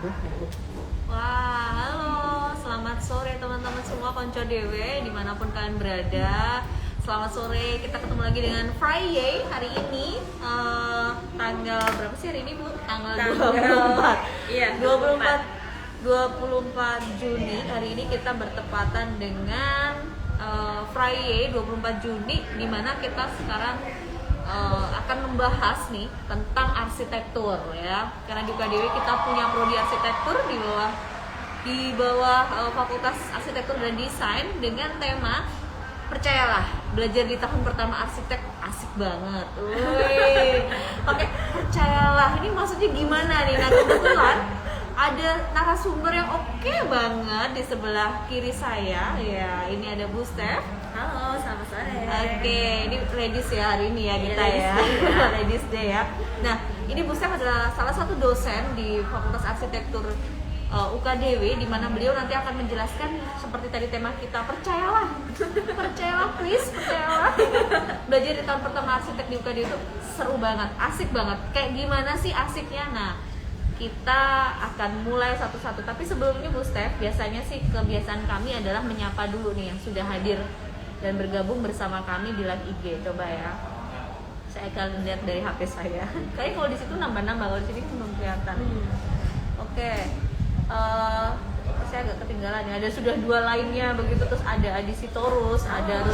Wah, halo, selamat sore teman-teman semua konco dewe dimanapun kalian berada. Selamat sore, kita ketemu lagi dengan Friday hari ini. Tanggal berapa sih hari ini Bu? Tanggal 24. Iya, 24 Juni. Hari ini kita bertepatan dengan Friday 24 Juni, dimana kita sekarang akan membahas nih tentang arsitektur ya. Karena di UKDW kita punya prodi arsitektur di bawah Fakultas Arsitektur dan Desain dengan tema percayalah, belajar di tahun pertama arsitek asik banget. Wih. Oke, percayalah. Ini maksudnya gimana nih? Nah, kebetulan ada narasumber yang oke banget di sebelah kiri saya. Ya, ini ada Bu Steph. Halo, selamat sore. Oke, ini ladies ya hari ini ya kita ya. Ladies Day ya. Nah, ini Bu Steph adalah salah satu dosen di Fakultas Arsitektur UKDW, di mana beliau nanti akan menjelaskan seperti tadi tema kita, percayalah, percayalah please, percayalah. Belajar di tahun pertama arsitek di UKDW itu seru banget, asik banget. Kayak gimana sih asiknya? Nah, kita akan mulai satu-satu. Tapi sebelumnya Bu Steph, biasanya sih kebiasaan kami adalah menyapa dulu nih yang sudah hadir dan bergabung bersama kami di live IG. Coba ya, saya akan lihat dari HP saya. Kayaknya kalau di situ nambah-nambah, kalau di sini belum kelihatan. Oke. Saya agak ketinggalan ya. Ada sudah dua lainnya begitu, terus ada Adi Sitorus, ada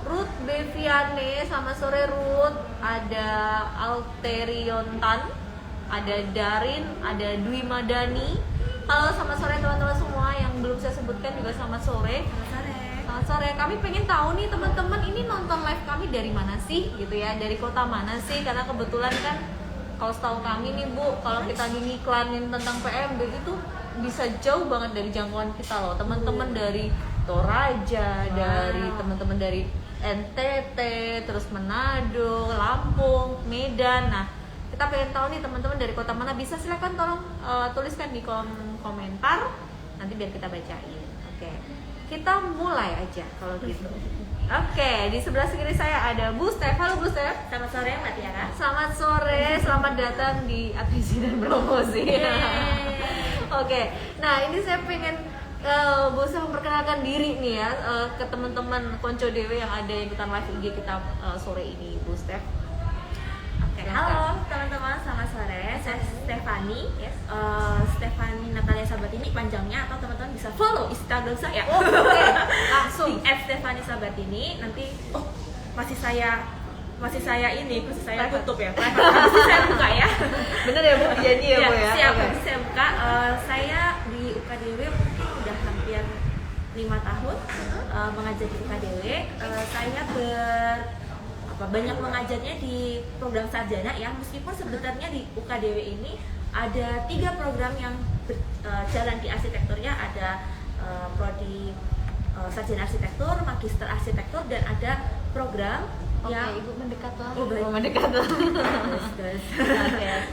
Ruth Beviane, sama sore Ruth, ada Alteriontan, ada Darin, ada Dwi Madani. Halo, selamat sore teman-teman semua yang belum saya sebutkan juga selamat sore. Selamat sore. Kami pengen tahu nih teman-teman, ini nonton live kami dari mana sih gitu ya, dari kota mana sih? Karena kebetulan kan kalau setahu kami nih Bu, kalau kita ngiklanin tentang PMB itu bisa jauh banget dari jangkauan kita loh. Teman-teman dari Toraja, dari teman-teman dari NTT, terus Manado, Lampung, Medan. Nah, kita pengen tahu nih teman-teman dari kota mana, bisa silakan tolong tuliskan di kolom komentar, nanti biar kita bacain. Oke, kita mulai aja kalau gitu. Oke, di sebelah kiri saya ada Bu Steph. Halo Bu Steph. Selamat sore Mbak Tiara. Selamat sore, selamat datang di Advisi dan Promosi. Oke, nah ini saya pengen Bu Steph memperkenalkan diri nih ya ke teman-teman konco dewe yang ada yang ikutan live IG kita sore ini, Bu Steph. Halo teman-teman, selamat sore. Saya Stefani, Stefani Natalia Sabatini panjangnya, atau teman-teman bisa follow Instagram saya. Oke, langsung di @stefanissabatini. Nanti masih saya ini, masih saya tutup ya. Masih saya buka ya. Bener ya Bu, janji ya Bu ya. Siap, okay. Saya buka. Saya di UKDW mungkin udah hampir 5 tahun mengajar di UKDW. Saya banyak mengajarnya di program sarjana ya, meskipun sebenarnya di UKDW ini ada 3 program yang jalan di arsitekturnya. Ada prodi sarjana arsitektur, magister arsitektur, dan ada program yang Ibu mendekat lah. mendekat lah.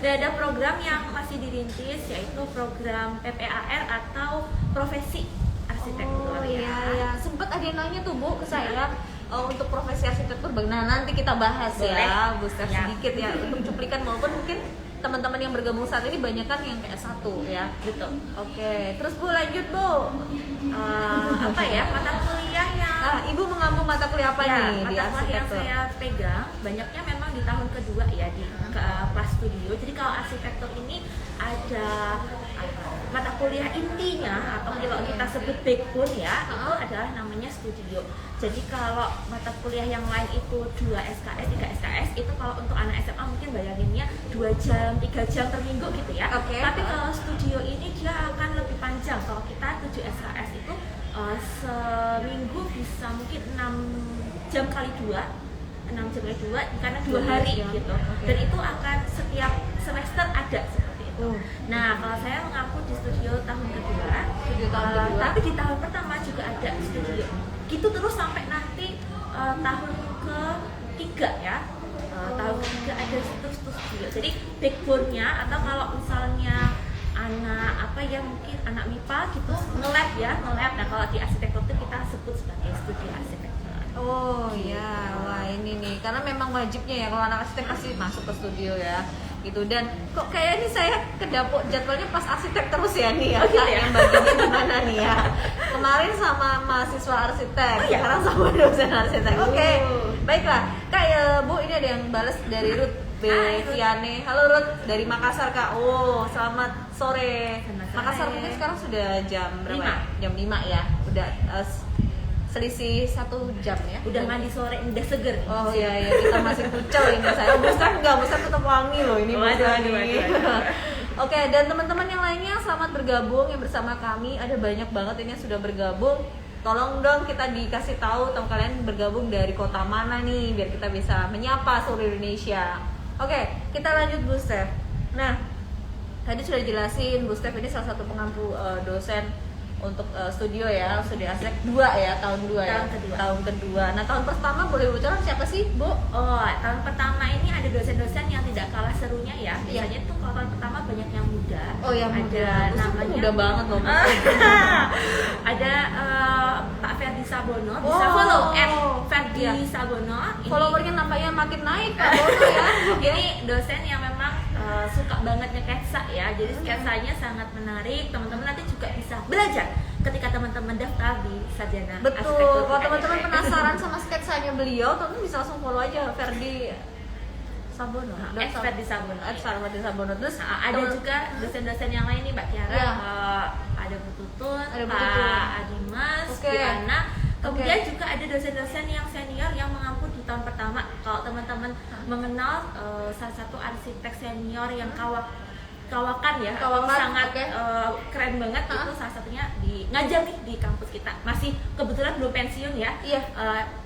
Dan ada program yang masih dirintis, yaitu program PPAR atau profesi arsitektur. Iya. Sempet ada yang nanya tuh Bu ke saya, untuk profesi arsitektur. Nah, nanti kita bahas. Boleh. Ya Bu Steph sedikit ya untuk cuplikan, maupun mungkin teman-teman yang bergabung saat ini banyak kan yang kayak S1 ya. Betul. Oke, terus Bu lanjut Bu. Apa ya, mata kuliah yang Ibu mengambil mata kuliah apa nih di mata kuliah yang arsitektur? saya pegang banyaknya memang di tahun kedua ya, di kelas studio. Jadi kalau arsitektur ini ada mata kuliah intinya, atau kalau kita sebut backbone ya, itu adalah namanya studio. Jadi kalau mata kuliah yang lain itu 2 SKS, 3 SKS, itu kalau untuk anak SMA mungkin bayarinnya 2 jam, 3 jam per minggu gitu ya. Tapi kalau studio ini dia akan lebih panjang. Kalau kita 7 SKS itu seminggu bisa mungkin 6 jam kali 2, karena 2 hari gitu. Dan itu akan setiap semester ada seperti itu. Nah, kalau saya mengaku di studio tahun kedua, tapi di tahun pertama juga ada studio. Gitu terus sampai nanti tahun ketiga ya. Tahun ketiga ada terus studio. Jadi backbone-nya, atau kalau misalnya anak mungkin anak MIPA gitu nge-lab. Nah, kalau di arsitektur itu kita sebut sebagai studi arsitektur. Oh iya, wah ini nih, karena memang wajibnya ya kalau anak arsitek pasti masuk ke studio ya. gitu. Dan kok kayak ini saya ke dapur jadwalnya pas arsitek terus ya nih ya, Oh, gitu Kak, ya? yang bagiannya gimana nih ya. Kemarin sama mahasiswa arsitek, Oh, iya? sekarang sama dosen arsitek. Oke, Oh. baiklah Kak, Bu, ini ada yang balas dari Ruth Hai, Ruth. Beviane. Halo Ruth, dari Makassar Kak. Oh, selamat sore. Selamat sore. Makassar mungkin sekarang sudah jam berapa? 5. Jam 5 ya. Udah selisih 1 jam ya. Udah mandi sore, udah seger. Oh iya, kita masih kucel ini saya. Buster enggak, Buster tetap wangi loh ini. Waduh, Buster waduh, nih. waduh. Oke, dan teman-teman yang lainnya selamat bergabung yang bersama kami. Ada banyak banget ini yang sudah bergabung. Tolong dong kita dikasih tahu kalian bergabung dari kota mana nih biar kita bisa menyapa seluruh Indonesia. Oke, kita lanjut Bu Steph. Nah, tadi sudah jelasin Bu Steph ini salah satu pengampu dosen untuk studio ya, studio arsitek 2 ya, tahun 2 ya. Tahun kedua. Tahun kedua. Nah, tahun pertama boleh bocoran siapa sih, Bu? Oh, tahun pertama ini ada dosen-dosen yang tidak kalah serunya ya. Iya. Biasanya tuh kalau tahun pertama banyak yang muda. Oh, yang ada muda. namanya Muda banget loh. ada Pak Ferdi Sabono. Wow. Bisa follow Ferdi Iya. Sabono. Ini- Followernya nampaknya makin naik Pak Bono ya. Ini dosen yang memang suka banget ngesketsa ya. Jadi sketsanya sangat menarik. Teman-teman nanti juga bisa belajar ketika teman-teman daftar di sarjana Betul. arsitektur Kalau teman-teman UKDW. penasaran sama sketsanya beliau, teman-teman bisa langsung follow aja Ferdi Sabono. Ferdi Sabono. Ferdi Sabono. Terus Nah, ada juga dosen-dosen yang lain nih Mbak Tiara. Iya. Ada Bu Tutun, Ada Bu Pak Tutun. Adimas, Oke. Bu Ana. Kemudian Oke. juga ada dosen-dosen yang senior yang mengampu di tahun pertama. Kalau teman-teman mengenal salah satu arsitek senior yang kawakan ya, Kawakan, sangat oke. keren banget, itu salah satunya di ngajar nih di kampus kita. Masih kebetulan belum pensiun ya. Iya.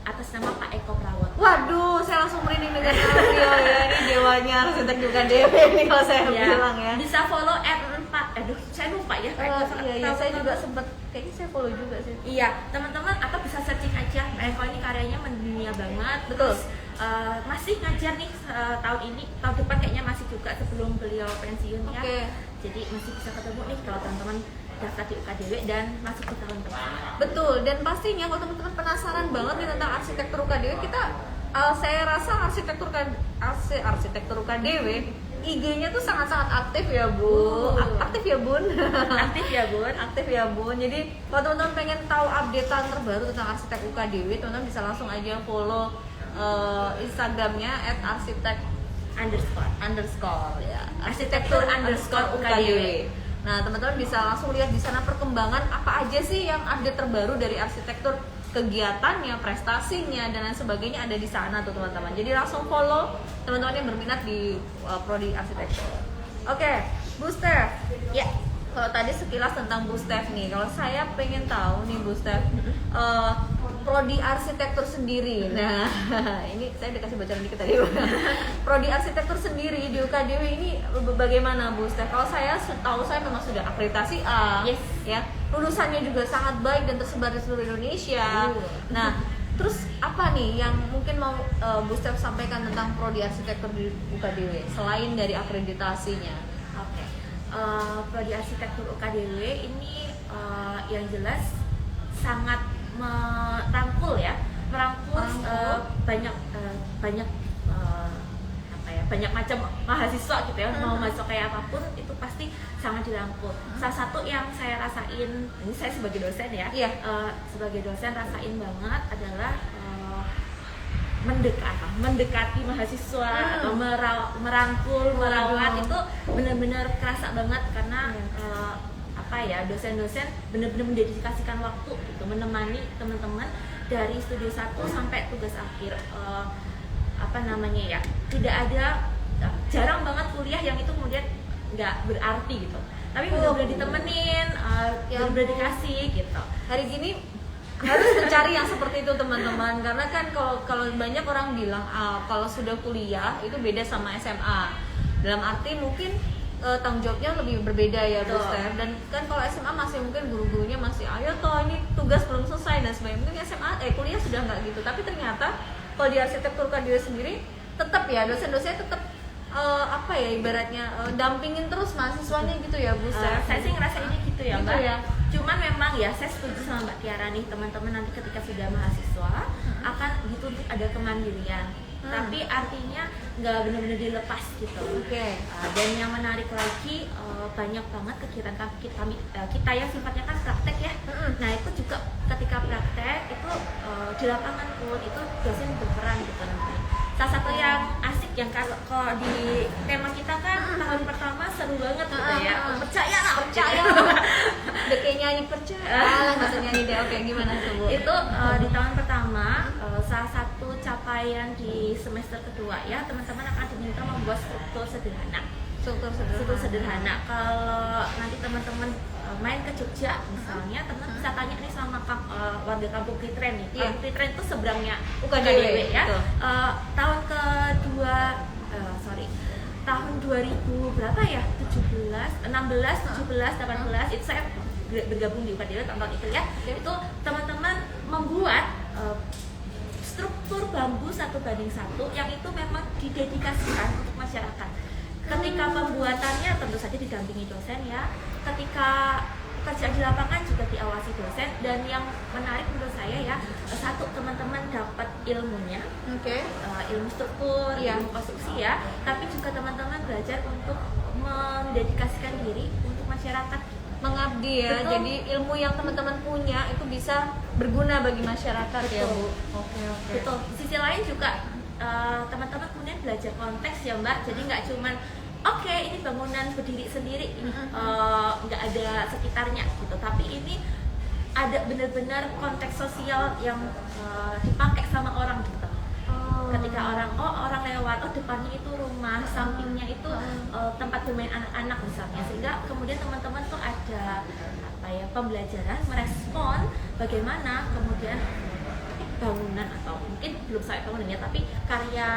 Atas nama Pak Eko Prawot. Waduh, saya langsung merinding dengan beliau ya. Ini dewanya arsitek juga DW nih kalau saya bilang ya. Bisa follow Pak. Aduh, saya lupa ya. Iya, saya juga sempat kayaknya saya follow juga sih. Iya, teman-teman atau bisa searching aja. Eko ini karyanya mendunia banget. Betul. Terus masih ngajar nih tahun ini, tahun depan kayaknya masih juga sebelum beliau pensiun ya. Oke. Jadi masih bisa ketemu nih kalau teman-teman daftar di UKDW dan masuk ke tahun depan. Betul, dan pastinya kalau teman-teman penasaran banget nih tentang arsitektur UKDW, kita saya rasa arsitektur UKDW IG-nya tuh sangat-sangat aktif ya Bu. Aktif ya Bun. Aktif ya Bun. Aktif ya Bun. Jadi kalau teman-teman pengen tahu updatean terbaru tentang arsitek UKDW, teman-teman bisa langsung aja follow Instagramnya @arsitek__, ya. Arsitektur_UKDW. Nah, teman-teman bisa langsung lihat di sana perkembangan apa aja sih yang update terbaru dari arsitektur, kegiatannya, prestasinya dan lain sebagainya ada di sana tuh teman-teman. Jadi langsung follow teman-teman yang berminat di prodi arsitektur. Oke, Bu Steph. Ya. Kalau tadi sekilas tentang Bu Steph nih, kalau saya pengen tahu nih Bu Steph, prodi arsitektur sendiri. Nah, ini saya dikasih bocoran dikit tadi. Prodi arsitektur sendiri di UKDW ini bagaimana Bu Steph? Kalau saya tahu saya memang sudah akreditasi A, Yes. ya. Lulusannya juga sangat baik dan tersebar di seluruh Indonesia. Nah, terus apa nih yang mungkin mau Bu Steph sampaikan tentang prodi arsitektur di UKDW selain dari akreditasinya? Oke. Prodi arsitektur UKDW ini yang jelas sangat merangkul banyak banyak macam mahasiswa gitu ya. Mau masuk kayak apapun itu pasti sangat dirangkul. Salah satu yang saya rasain, ini saya sebagai dosen ya, Iya. sebagai dosen rasain banget adalah mendekati mahasiswa atau merangkul, merawat itu benar-benar kerasa banget karena dosen-dosen benar-benar mendedikasikan waktu gitu menemani teman-teman dari studio 1 sampai tugas akhir. Tidak ada, jarang banget kuliah yang itu kemudian nggak berarti gitu, tapi benar-benar ditemenin, benar-benar dikasih gitu. Hari gini harus mencari yang seperti itu teman-teman, karena kan kalau banyak orang bilang kalau sudah kuliah itu beda sama SMA, dalam arti mungkin tanggung jawabnya lebih berbeda ya Bu Steph. Dan kan kalau SMA masih mungkin guru-gurunya masih ayo toh ini tugas belum selesai dan sebagainya. Mungkin SMA kuliah sudah nggak gitu, tapi ternyata kalau di arsitektur UKDW sendiri tetap ya dosen-dosennya tetap ibaratnya dampingin terus mahasiswanya gitu ya Bu Steph. Saya sih ngerasainnya gitu ya Gitu Mbak. ya. Cuman memang ya saya setuju sama Mbak Tiara nih, teman-teman nanti ketika sudah mahasiswa akan dituntut ada kemandirian. tapi artinya nggak benar-benar dilepas gitu. Oke. Dan yang menarik lagi banyak banget kegiatan kita yang sifatnya kan praktek ya. Nah itu juga ketika praktek itu di lapangan pun itu dosen berperan gitu nanti. Salah satu yang asik yang kalau di tema kita kan tahun pertama seru banget gitu ya. Percaya. Udah kayak nyanyi percaya. Nggak usah nyanyi deh. Oke, gimana tuh, Bu? Itu di tahun pertama salah satu capaian di semester kedua ya, teman-teman akan diminta membuat struktur sederhana. Struktur sederhana. Kalau nanti teman-teman main ke Jogja misalnya, teman bisa tanya nih sama warga kampung Kitren nih. Kampung Kitren itu seberangnya UKDW ya. Tahun kedua tahun 2000 berapa ya? 16, 17, 18 itu saya bergabung di UKDW tahun itu ya. Itu teman-teman membuat struktur bambu 1:1 yang itu memang didedikasikan untuk masyarakat. Ketika pembuatannya tentu saja didampingi dosen ya. Ketika kerja di lapangan juga diawasi dosen, dan yang menarik menurut saya ya, satu, teman-teman dapat ilmunya, ilmu struktur, ilmu konstruksi ya, tapi juga teman-teman belajar untuk mendedikasikan diri untuk masyarakat, mengabdi ya. Betul. Jadi ilmu yang teman-teman punya itu bisa berguna bagi masyarakat. Betul. Ya, Bu. Oke. Betul. Di sisi lain juga teman-teman kemudian belajar konteks ya, Mbak. Jadi nggak cuman ini bangunan berdiri sendiri, nggak ada sekitarnya gitu, tapi ini ada benar-benar konteks sosial yang dipakai sama orang gitu. Ketika orang lewat, depannya itu rumah, sampingnya itu tempat bermain anak-anak misalnya, sehingga kemudian teman-teman tuh ada pembelajaran merespon bagaimana kemudian bangunan, atau mungkin belum sampai bangunan ya, tapi karya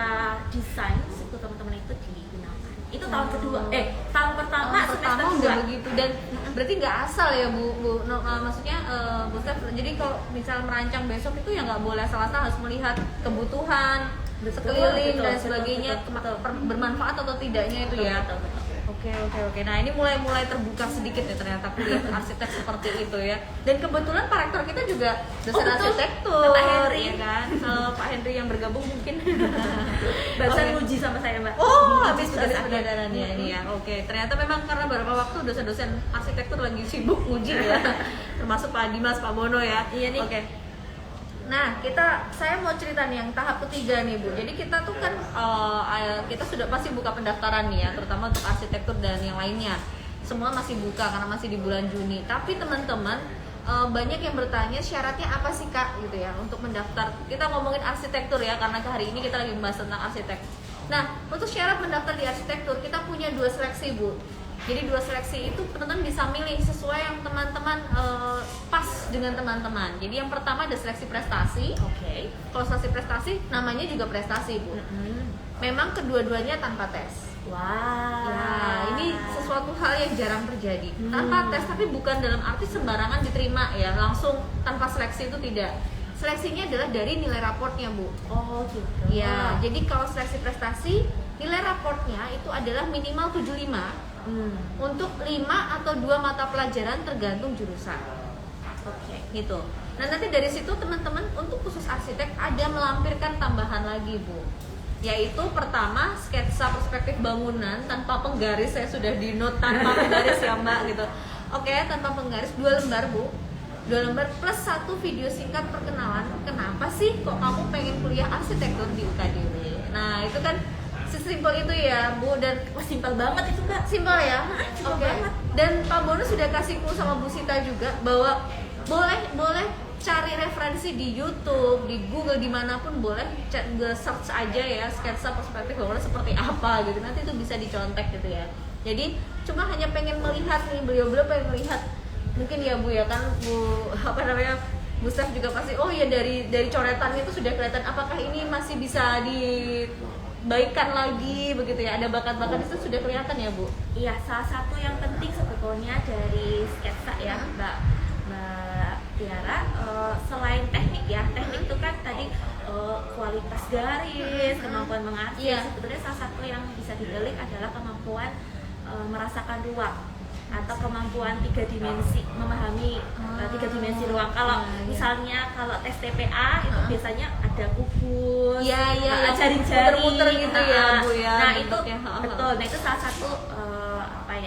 desain itu teman-teman itu digunakan. Itu tahun kedua, tahun pertama semester udah begitu. Dan berarti nggak asal ya, Bu. Maksudnya Bu Steph, jadi kalau misal merancang besok itu ya nggak boleh asal-asal, harus melihat kebutuhan sekeliling dan sebagainya, bermanfaat atau tidaknya itu ya. Oke. Nah, ini mulai terbuka sedikit ya ternyata kuliah arsitek seperti itu ya. Dan kebetulan Pak Rektor kita juga dosen arsitektur, Pak Henry ya kan. Pak Henry yang bergabung mungkin barusan uji sama saya, Mbak. Habis pendadarannya ini ya. Oke, ternyata memang karena beberapa waktu dosen-dosen arsitektur lagi sibuk uji ya. Termasuk Pak Dimas, Pak Bono ya. Iya nih. Oke. Nah, saya mau cerita nih yang tahap ketiga nih, Bu. Jadi kita tuh kan kita sudah pasti buka pendaftaran nih ya, terutama untuk arsitektur dan yang lainnya. Semua masih buka karena masih di bulan Juni. Tapi teman-teman banyak yang bertanya syaratnya apa sih, Kak, gitu ya, untuk mendaftar. Kita ngomongin arsitektur ya, karena hari ini kita lagi membahas tentang arsitek. Nah, untuk syarat mendaftar di arsitektur kita punya 2 seleksi, Bu. Jadi 2 seleksi itu teman-teman bisa milih sesuai yang teman-teman pas dengan teman-teman. Jadi yang pertama ada seleksi prestasi. Kalau seleksi prestasi namanya juga prestasi, Bu. Memang kedua-duanya tanpa tes. Wow. Ya, ini sesuatu hal yang jarang terjadi. Tanpa tes, tapi bukan dalam arti sembarangan diterima ya, langsung tanpa seleksi itu tidak. Seleksinya adalah dari nilai raportnya, Bu. Oh gitu. Ya, jadi kalau seleksi prestasi nilai raportnya itu adalah minimal 75 untuk 5 atau 2 mata pelajaran tergantung jurusan. Gitu. Nah, nanti dari situ teman-teman untuk khusus arsitek ada melampirkan tambahan lagi, Bu. Yaitu pertama sketsa perspektif bangunan tanpa penggaris, saya sudah di note tanpa penggaris ya, Mbak gitu. Tanpa penggaris 2 lembar, Bu. 2 lembar plus 1 video singkat perkenalan. Kenapa sih kok kamu pengen kuliah arsitektur di UKDW? Nah, itu kan sesimpel itu ya, Bu. Dan simpel banget itu, Kak. Simpel ya. Banget. Dan Pak Bono sudah kasih clue sama Bu Sita juga bahwa boleh cari referensi di YouTube, di Google, dimanapun boleh search aja ya sketsa perspektif bangunan seperti apa gitu. Nanti itu bisa dicontek gitu ya. Jadi cuma hanya pengen melihat nih, beliau pengen melihat mungkin ya, Bu ya kan, Bu Steph juga pasti ya dari coretannya itu sudah kelihatan apakah ini masih bisa dibaikan lagi begitu ya, ada bakat-bakat itu sudah kelihatan ya, Bu. Iya, salah satu yang penting sebetulnya dari sketsa ya, Mbak Tiara, selain teknik ya, teknik itu kan tadi kualitas garis, kemampuan mengarsip. Sebetulnya salah satu yang bisa didelik adalah kemampuan merasakan ruang. atau kemampuan 3 dimensi memahami 3 dimensi ruang. Kalau misalnya kalau tes TPA itu biasanya ada kubus, jari-jari muter-muter gitu ya Bu ya. Nah itu betul. Nah itu salah satu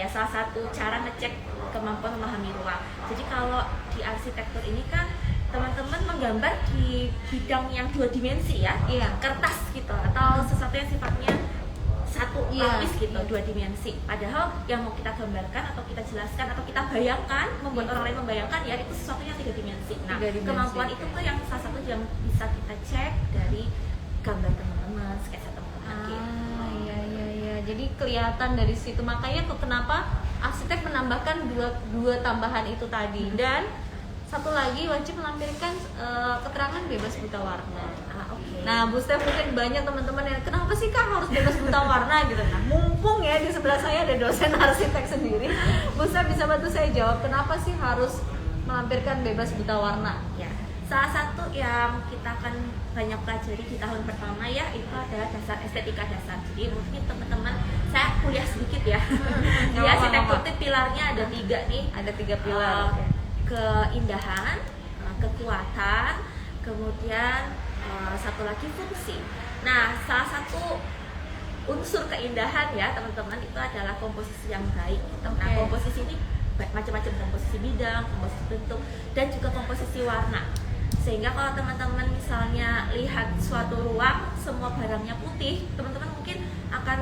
salah satu cara ngecek kemampuan memahami ruang. Jadi kalau di arsitektur ini kan teman-teman menggambar di bidang yang 2 dimensi ya, kertas gitu atau sesuatu yang sifatnya satu lapis gitu, 2 dimensi. Padahal yang mau kita gambarkan atau kita jelaskan atau kita bayangkan, membuat orang lain membayangkan ya itu sesuatu yang 3 dimensi. Nah, kemampuan itu tuh yang salah satu yang bisa kita cek dari gambar teman-teman, sketsa teman-teman gitu. Iya. Jadi kelihatan dari situ. Makanya kenapa arsitek menambahkan dua tambahan itu tadi. Dan satu lagi wajib melampirkan keterangan bebas buta warna. Nah, Bu Steph mungkin banyak teman-teman yang kenapa sih Kak harus bebas buta warna gitu. Nah, mumpung ya di sebelah saya ada dosen arsitek sendiri, Bu Steph bisa bantu saya jawab kenapa sih harus melampirkan bebas buta warna? Ya, salah satu yang kita akan banyak pelajari di tahun pertama ya itu adalah dasar estetika dasar. Jadi mungkin teman-teman saya kuliah sedikit ya. Di arsitektur pilarnya ada 3 nih. Ada 3 pilar. Keindahan, kekuatan, kemudian satu lagi fungsi. Nah, salah satu unsur keindahan ya teman-teman itu adalah komposisi yang baik. Nah, komposisi ini macam-macam, komposisi bidang, komposisi bentuk, dan juga komposisi warna. Sehingga kalau teman-teman misalnya lihat suatu ruang semua barangnya putih, teman-teman mungkin akan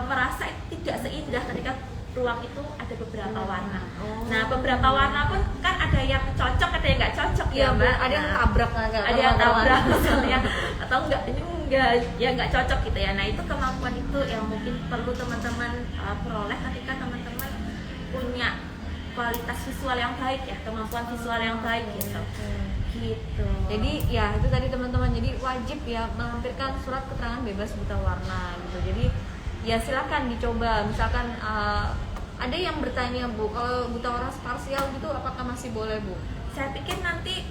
merasa tidak seindah ketika ruang itu ada beberapa warna. Nah, beberapa warna pun kan ada yang cocok, ada yang nggak cocok ya, Mbak. Ada yang tabrak, ada yang tabrak misalnya, atau nggak cocok gitu ya. Nah, itu kemampuan itu yang mungkin perlu teman-teman peroleh ketika teman-teman punya kualitas visual yang baik ya, kemampuan visual yang baik gitu. Jadi ya itu tadi teman-teman, jadi wajib ya melampirkan surat keterangan bebas buta warna gitu. Jadi ya silakan dicoba. Misalkan ada yang bertanya Bu, kalau buta warna parsial gitu apakah masih boleh Bu? Saya pikir nanti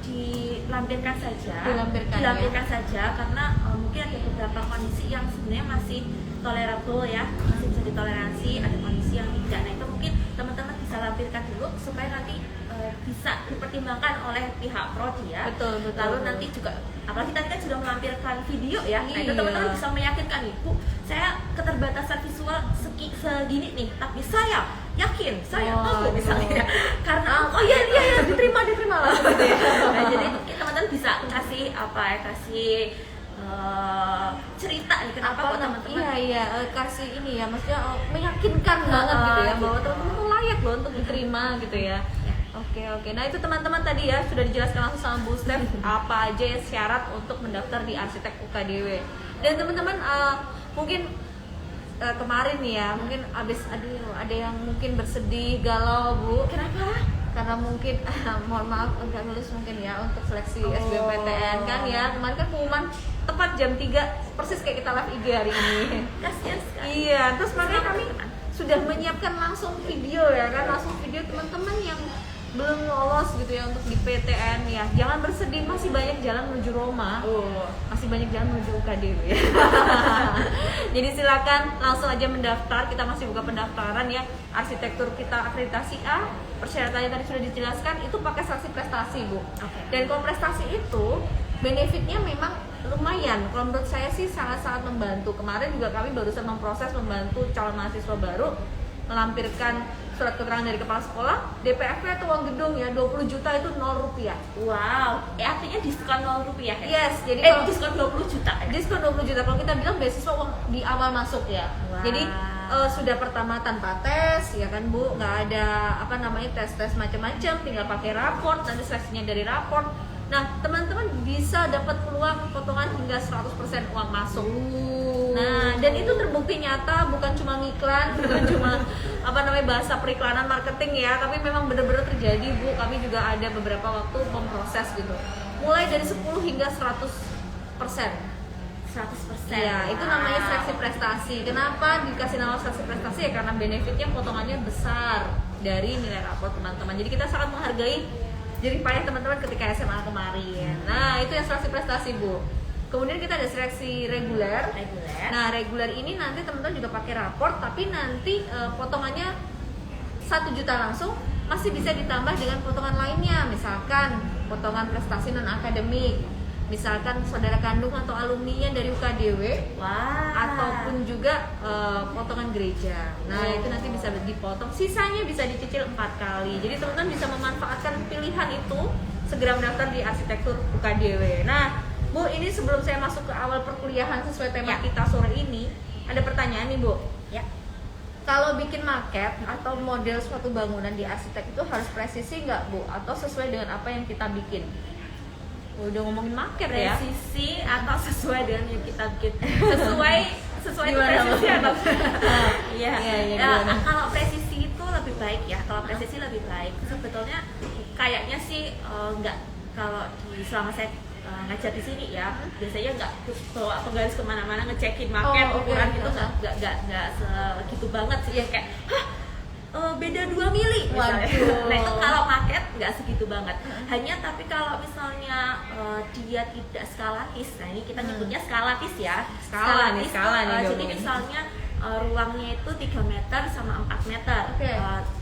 dilampirkan saja. Dilampirkan saja karena mungkin ada beberapa kondisi yang sebenarnya masih tolerable ya, masih bisa ditoleransi. Ada kondisi yang tidak. Nah itu mungkin teman-teman bisa lampirkan dulu supaya nanti bisa dipertimbangkan oleh pihak prodi ya. Betul. Lalu nanti juga apalagi tadi kan sudah melampirkan video ya. Nah itu teman-teman bisa meyakinkan Ibu, saya keterbatasan visual segini nih, tapi saya yakin saya mampu misalnya. Karena diterima langsung gitu ya. Nah, jadi teman-teman bisa kasih cerita nih kenapa kok teman-teman kasih ini ya, maksudnya meyakinkan banget gitu ya bahwa teman-teman tuh layak loh untuk diterima gitu ya. Oke. Nah itu teman-teman tadi ya sudah dijelaskan langsung sama Bu Steph apa aja ya syarat untuk mendaftar di arsitek UKDW. Dan teman-teman mungkin kemarin nih ya, mungkin ada yang mungkin bersedih, galau Bu. Kenapa? Karena mungkin mohon maaf enggak lulus mungkin ya untuk seleksi SBMPTN kan ya. Kemarin kan pengumuman tepat jam 3 persis kayak kita live IG hari ini. Kasian sekali. Iya, terus makanya kami sudah menyiapkan langsung video ya kan, langsung video teman-teman yang belum lolos gitu ya untuk di PTN ya. Jangan bersedih, masih banyak jalan menuju Roma. Masih banyak jalan menuju UKDW ya. Jadi silakan langsung aja mendaftar. Kita masih buka pendaftaran ya. Arsitektur kita akreditasi A. Persyaratannya tadi sudah dijelaskan, itu pakai seleksi prestasi Bu. Dan kalau prestasi itu benefitnya memang lumayan. Kalau menurut saya sih sangat-sangat membantu. Kemarin juga kami barusan memproses membantu calon mahasiswa baru melampirkan surat keterangan dari kepala sekolah, DPFP atau uang gedung ya, 20 juta itu 0 rupiah. Wow, artinya diskon 0 rupiah ya? Yes, jadi kalau diskon 20 juta ya? Diskon 20 juta, kalau kita bilang beasiswa uang di awal masuk ya. Wow. Jadi sudah pertama tanpa tes ya kan Bu, nggak ada tes macam-macam, tinggal pakai raport, nanti seleksinya dari raport. Nah teman-teman bisa dapat peluang potongan hingga 100% uang masuk. Nah dan itu terbukti nyata, bukan cuma ngiklan, bukan cuma bahasa periklanan marketing ya, tapi memang benar-benar terjadi Bu. Kami juga ada beberapa waktu memproses gitu, mulai dari 10 hingga 100%. 100%. Ya, itu namanya seleksi prestasi. Kenapa dikasih nama seleksi prestasi ya? Karena benefitnya potongannya besar dari nilai rapor teman-teman. Jadi kita sangat menghargai jerih payah teman-teman ketika SMA kemarin. Nah, itu yang seleksi prestasi Bu. Kemudian kita ada seleksi reguler. Nah, reguler ini nanti teman-teman juga pakai rapor, tapi nanti potongannya 1 juta langsung masih bisa ditambah dengan potongan lainnya, misalkan potongan prestasi non akademik, misalkan saudara kandung atau alumninya dari UKDW, Wah. ataupun juga potongan gereja. Nah itu nanti bisa dipotong, sisanya bisa dicicil 4 kali. Jadi teman-teman bisa memanfaatkan pilihan itu, segera mendaftar di arsitektur UKDW. Nah Bu, ini sebelum saya masuk ke awal perkuliahan sesuai tema kita sore ini, ada pertanyaan nih Bu. Ya. Kalau bikin maket atau model suatu bangunan di arsitek itu harus presisi nggak Bu? Atau sesuai dengan apa yang kita bikin? Udah ngomongin maket ya? Presisi atau sesuai dengan yang kita bikin? Sesuai itu Gimana, presisi Bu? atau? Iya. Iya, Ya, gimana? kalau presisi itu lebih baik ya. Kalau presisi lebih baik. Sebetulnya kayaknya sih nggak, kalau selama saya ngajar di sini ya, biasanya nggak bawa penggaris kemana-mana ngecekin maket, Oh, oke. ukuran gitu, nggak segitu banget sih ya, kayak beda 2 mili misalnya. Waduh. Nah itu kalau maket nggak segitu banget. Hanya tapi kalau misalnya dia tidak skalatis, nah ini kita nyebutnya skalatis ya. Skala nih, Skalatis skala tuh, nih jadi diomongin. misalnya ruangnya itu 3 meter sama 4 meter. Oke.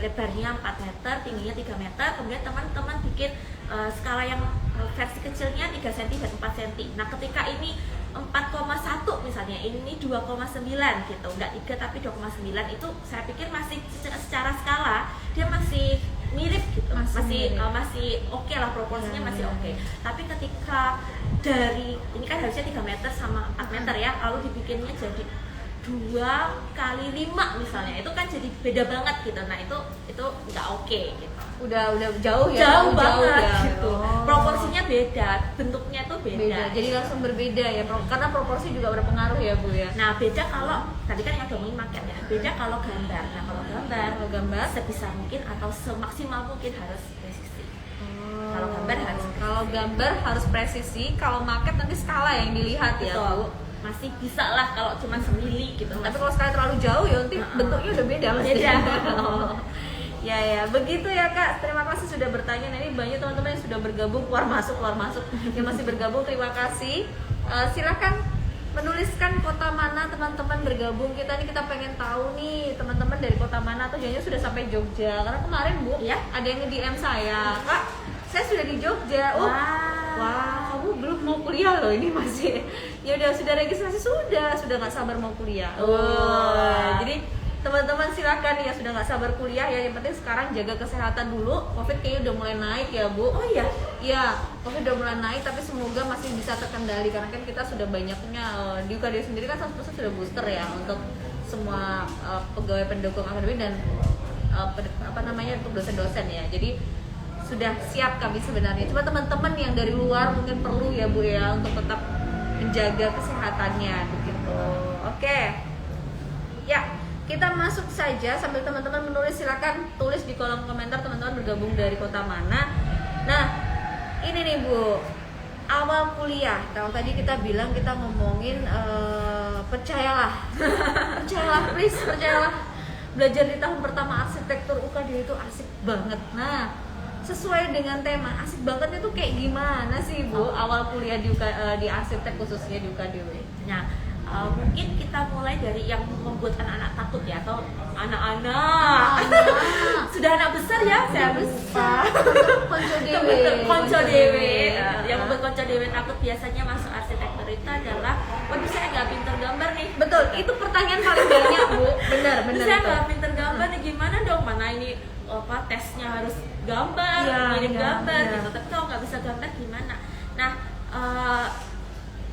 Lebarnya 4 meter, tingginya 3 meter. Kemudian teman-teman bikin skala yang versi kecilnya 3 cm dan 4 cm. Nah ketika ini 4,1 misalnya, ini 2,9 gitu, nggak 3 tapi 2,9, itu saya pikir masih secara skala dia masih mirip gitu, masih oke lah, proporsinya masih oke. Tapi ketika dari ini kan harusnya 3 meter sama 4 meter ya, lalu dibikinnya jadi 2 kali 5 misalnya, itu kan jadi beda banget gitu. Nah itu nggak oke gitu. Udah jauh ya? Jauh banget ya. gitu. Oh. Proporsinya beda, bentuknya tuh beda. Jadi langsung berbeda ya, karena proporsi juga berpengaruh ya Bu ya. Nah beda kalau tadi kan yang ngomongin maket ya, beda kalau gambar. Nah kalau gambar sebisa mungkin atau semaksimal mungkin harus presisi. Kalau gambar harus presisi. Kalau gambar harus presisi, kalau maket nanti skala yang dilihat ya Bu. Masih bisa lah kalau cuma semili gitu. Tapi kalau skala terlalu jauh ya nanti bentuknya udah beda Mas. Beda. Ya begitu ya Kak. Terima kasih sudah bertanya. Nah, ini banyak teman-teman yang sudah bergabung, keluar masuk. Yang masih bergabung terima kasih. Silakan menuliskan kota mana teman-teman bergabung kita nih, kita pengen tahu nih teman-teman dari kota mana, atau jangan sudah sampai Jogja. Karena kemarin Bu, ya? ada yang nge-DM saya, Kak, saya sudah di Jogja. Wah, kamu belum mau kuliah loh, ini masih. Ya udah sudah registrasi, sudah nggak sabar mau kuliah. Jadi teman-teman silakan ya, sudah nggak sabar kuliah ya, yang penting sekarang jaga kesehatan dulu. Covid kayaknya udah mulai naik ya Bu. Oh iya? Iya, Covid udah mulai naik, tapi semoga masih bisa terkendali karena kan kita sudah banyaknya di UKD sendiri kan 100% sudah booster ya untuk semua pegawai pendukung akademik dan untuk dosen-dosen ya. Jadi sudah siap kami sebenarnya. Cuma teman-teman yang dari luar mungkin perlu ya Bu ya untuk tetap menjaga kesehatannya begitu. Oke. Ya, kita masuk saja sambil teman-teman menulis, silakan tulis di kolom komentar teman-teman bergabung dari kota mana. Nah, ini nih Bu, awal kuliah. Kalau tadi kita bilang kita ngomongin percayalah, please percayalah. Belajar di tahun pertama arsitektur UKD itu asik banget. Nah, sesuai dengan tema asik banget itu kayak gimana sih Bu awal kuliah di arsitek khususnya di UKDW? Nah, mungkin kita mulai dari yang membuat anak-anak takut ya, atau anak-anak sudah anak besar ya, saya lupa. Konco dewe. Yang membuat konco dewe takut biasanya masuk arsitektur itu adalah, waduh saya nggak pinter gambar nih. Betul, itu pertanyaan paling banyak Bu. Benar Saya itu. nggak pinter gambar nih, gimana dong, mana ini tesnya harus gambar, ngirim gambar gitu. Tapi kalau nggak bisa gambar gimana? Nah,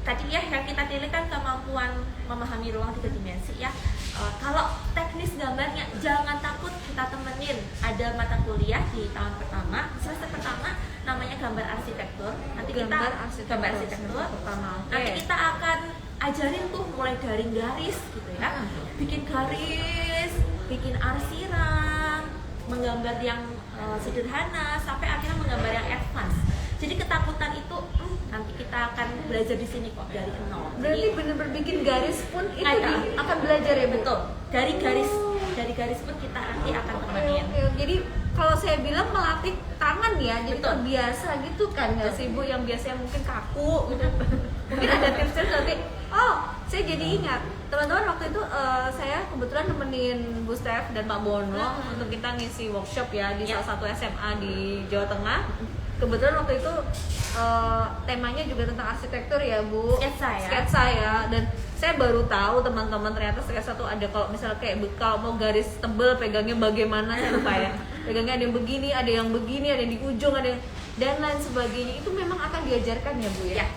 tadi ya yang kita pilih kan kemampuan memahami ruang 3 dimensi ya. Kalau teknis gambarnya jangan takut, kita temenin. Ada mata kuliah di tahun pertama, semester pertama, namanya gambar arsitektur. Nanti gambar arsitektur pertama. Nanti kita akan ajarin tuh mulai dari garis gitu ya, bikin garis, bikin arsiran, menggambar yang sederhana sampai akhirnya menggambar yang advance. Jadi ketakutan itu nanti kita akan belajar di sini kok dari nol. Berarti benar-benar bikin garis pun itu akan belajar ya Bu? Betul. Dari garis pun kita nanti akan temenin. Oke. Jadi kalau saya bilang melatih tangan ya, jadi terbiasa gitu kan nggak sih Bu, yang biasanya mungkin kaku gitu. Mungkin ada tips nanti. Oh, saya jadi ingat teman-teman waktu itu saya kebetulan nemenin Bu Steph dan Pak Bono untuk kita ngisi workshop ya di salah satu SMA di Jawa Tengah. Kebetulan waktu itu temanya juga tentang arsitektur ya Bu, sketsa ya, dan saya baru tahu teman-teman ternyata sketsa tuh ada kalau misalnya kayak kalau mau garis tebel pegangnya bagaimana saya lupa ya, pegangnya ada yang begini, ada yang begini, ada yang di ujung, ada yang dan lain sebagainya. Itu memang akan diajarkan ya Bu ya?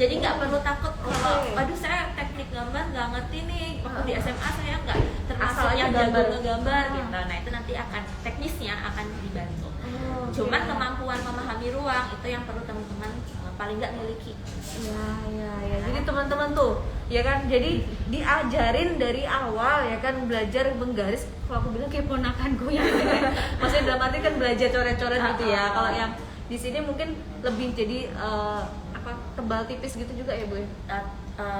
Jadi nggak perlu takut kalau aduh saya teknik gambar nggak ngerti nih, waktu di SMA saya nggak termasuk yang jago ngegambar gitu. Nah itu nanti akan teknisnya akan dibantu. Cuman kemampuan memahami ruang itu yang perlu teman-teman paling nggak miliki. Ya. Jadi teman-teman tuh ya kan, jadi diajarin dari awal ya kan, belajar menggaris. Kalau aku bilang kayak ponakanku ya, maksudnya dalam arti kan belajar coret-coret gitu ya. Kalau yang di sini mungkin lebih jadi tebal tipis gitu juga ya Bu?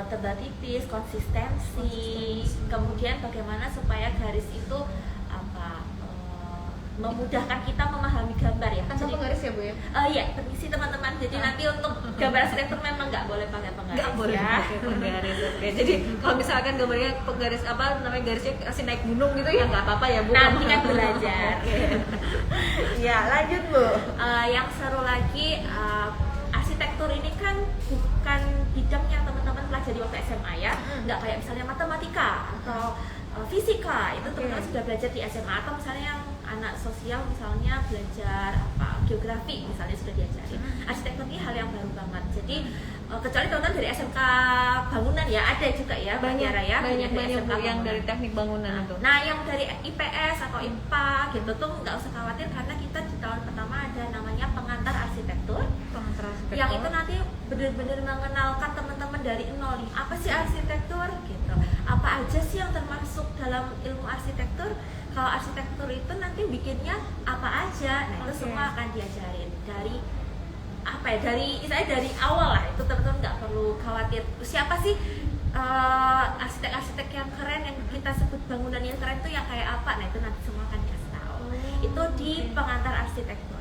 Tebal tipis, konsistensi, kemudian bagaimana supaya garis itu memudahkan kita memahami gambar ya. Kan sama penggaris ya Bu ya? Iya, permisi teman-teman. Jadi nanti untuk gambar arsitektur memang nggak boleh pakai penggaris. Nggak boleh pakai penggaris. Oke. Jadi kalau misalkan gambarnya penggaris garisnya kasih naik gunung gitu ya nggak apa-apa ya Bu? Nanti kan belajar. Ya lanjut Bu. Yang seru lagi arsitektur ini kan bukan bidang yang teman-teman pelajari waktu SMA ya, nggak kayak misalnya matematika atau fisika itu teman-teman sudah belajar di SMA, atau misalnya yang anak sosial misalnya belajar geografi misalnya sudah diajari. Arsitektur ini hal yang baru banget. Jadi kecuali teman-teman dari SMK bangunan ya, ada juga ya banyak yang dari teknik bangunan itu. Nah yang dari IPS atau IPA gitu tuh nggak usah khawatir, karena kita di tahun pertama ada namanya pengantar arsitektur. Yang itu nanti benar-benar mengenalkan teman-teman dari nol nih, apa sih arsitektur gitu, apa aja sih yang termasuk dalam ilmu arsitektur. Kalau arsitektur itu nanti bikinnya apa aja, nah itu semua akan diajarin dari dari awal lah. Itu teman-teman nggak perlu khawatir siapa sih arsitek-arsitek yang keren, yang kita sebut bangunan yang keren itu yang kayak apa. Nah itu nanti semua akan dikasih tahu. Itu di pengantar arsitektur.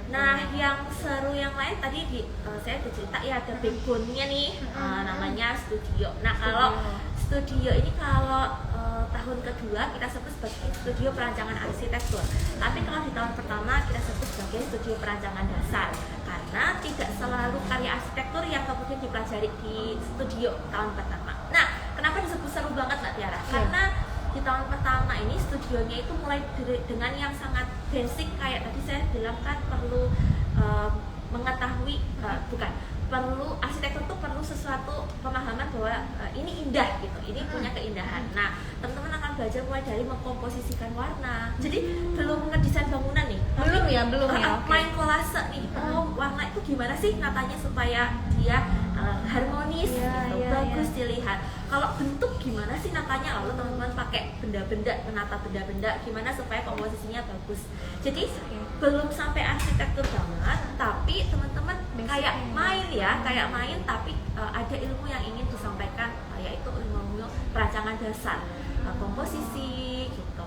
Nah yang seru yang lain tadi saya udah cerita ya, ada backbone-nya nih, namanya studio. Nah kalau studio ini tahun kedua kita sebut sebagai studio perancangan arsitektur. Tapi kalau di tahun pertama kita sebut sebagai studio perancangan dasar, karena tidak selalu karya arsitektur yang kemudian dipelajari di studio tahun pertama. Nah, kenapa disebut seru banget Mbak Tiara? Karena di tahun pertama ini studionya itu mulai dengan yang sangat basic, kayak tadi saya bilang kan perlu mengetahui perlu arsitektur itu perlu sesuatu pemahaman bahwa ini indah gitu, ini punya keindahan. Nah, teman-teman akan belajar mulai dari mengkomposisikan warna. Jadi belum ngedesain bangunan nih, belum ya. Main kolase nih, warna itu gimana sih natanya supaya dia harmonis, bagus dilihat. Kalau bentuk gimana sih natanya, lalu teman-teman pakai benda-benda, menata benda-benda gimana supaya komposisinya bagus. Jadi belum sampai arsitektur banget, tapi teman-teman kayak main tapi ada ilmu yang ingin disampaikan, yaitu ilmu perancangan dasar, komposisi gitu.